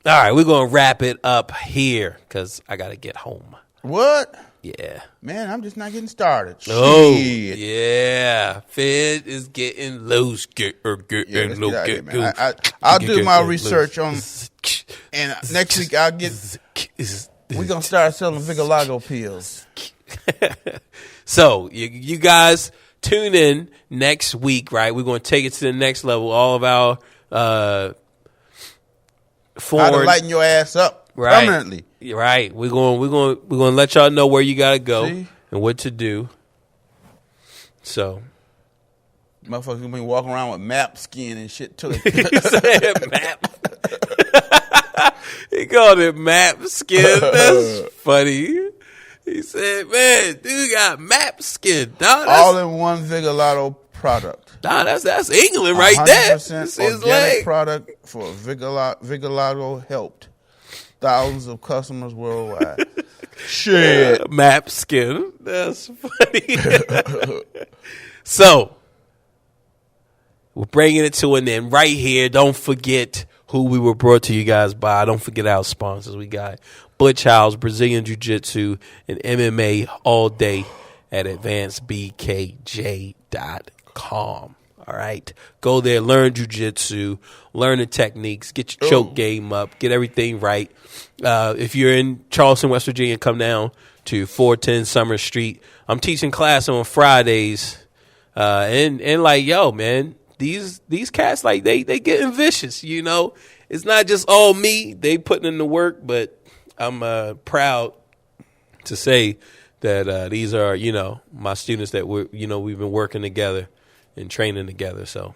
right, we're going to wrap it up here because I got to get home. What? Yeah. Man, I'm just not getting started. Oh, Shit. yeah. Fed is getting loose. I'll do my research on, and next week we're going to start selling vitiligo pills. So, you guys tune in next week, right? We're going to take it to the next level. All of our How to foreign. lighten your ass up Right. permanently. Right. We're gonna let y'all know where you gotta go See? and what to do. So Motherfuckers gonna be walking around with map skin and shit too. he said map. He called it map skin. That's funny. He said, "Man, dude got map skin. Nah, All in one Vigalato product. that's England right there. 100% It's his organic leg. product for Vigalato helped thousands of customers worldwide. Shit. Map skin. That's funny. So we're bringing it to an end right here. Don't forget who we were brought to you guys by. Don't forget our sponsors. We got Butch House, Brazilian Jiu-Jitsu, and MMA all day at advancedbkj.com. All right. Go there, learn jiu-jitsu, learn the techniques, get your choke game up, get everything right. If you're in Charleston, West Virginia, come down to 410 Summer Street. I'm teaching class on Fridays. And like, yo, man, these cats, like, they getting vicious, you know. It's not just all me. They putting in the work, but I'm proud to say that these are, you know, my students that we've been working together and training together. So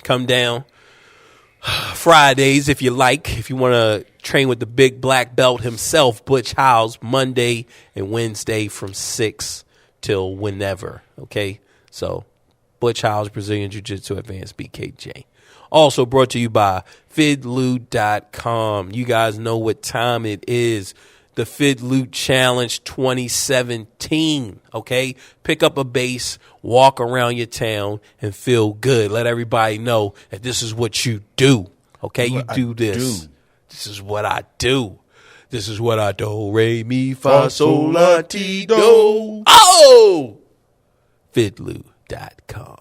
come down Fridays if you like. If you want to train with the big black belt himself, Butch Howes, Monday and Wednesday from 6 till whenever. Okay, so Butch Howes, Brazilian Jiu-Jitsu, Advanced BKJ. Also brought to you by fidloot.com. You guys know what time it is. The Fid Loot Challenge 2017, okay? Pick up a base, walk around your town, and feel good. Let everybody know that this is what you do, okay? You do this. This is what I do. This is what I do. Re, mi, fa, sol, la, ti, do. Oh! Fidloot.com.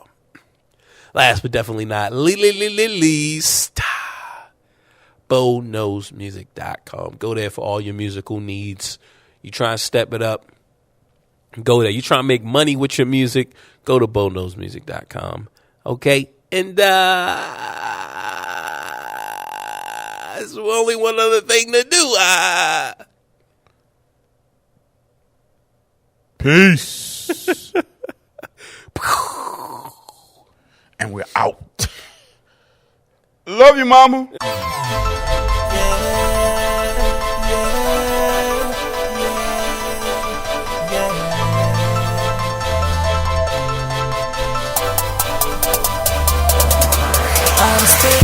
Last but definitely not least, BowKnowsMusic.com. Go there for all your musical needs. You try and step it up, go there. You try and make money with your music, go to BowKnowsMusic.com. Okay? And there's only one other thing to do. Peace. And we're out. Love you, mama. I'm still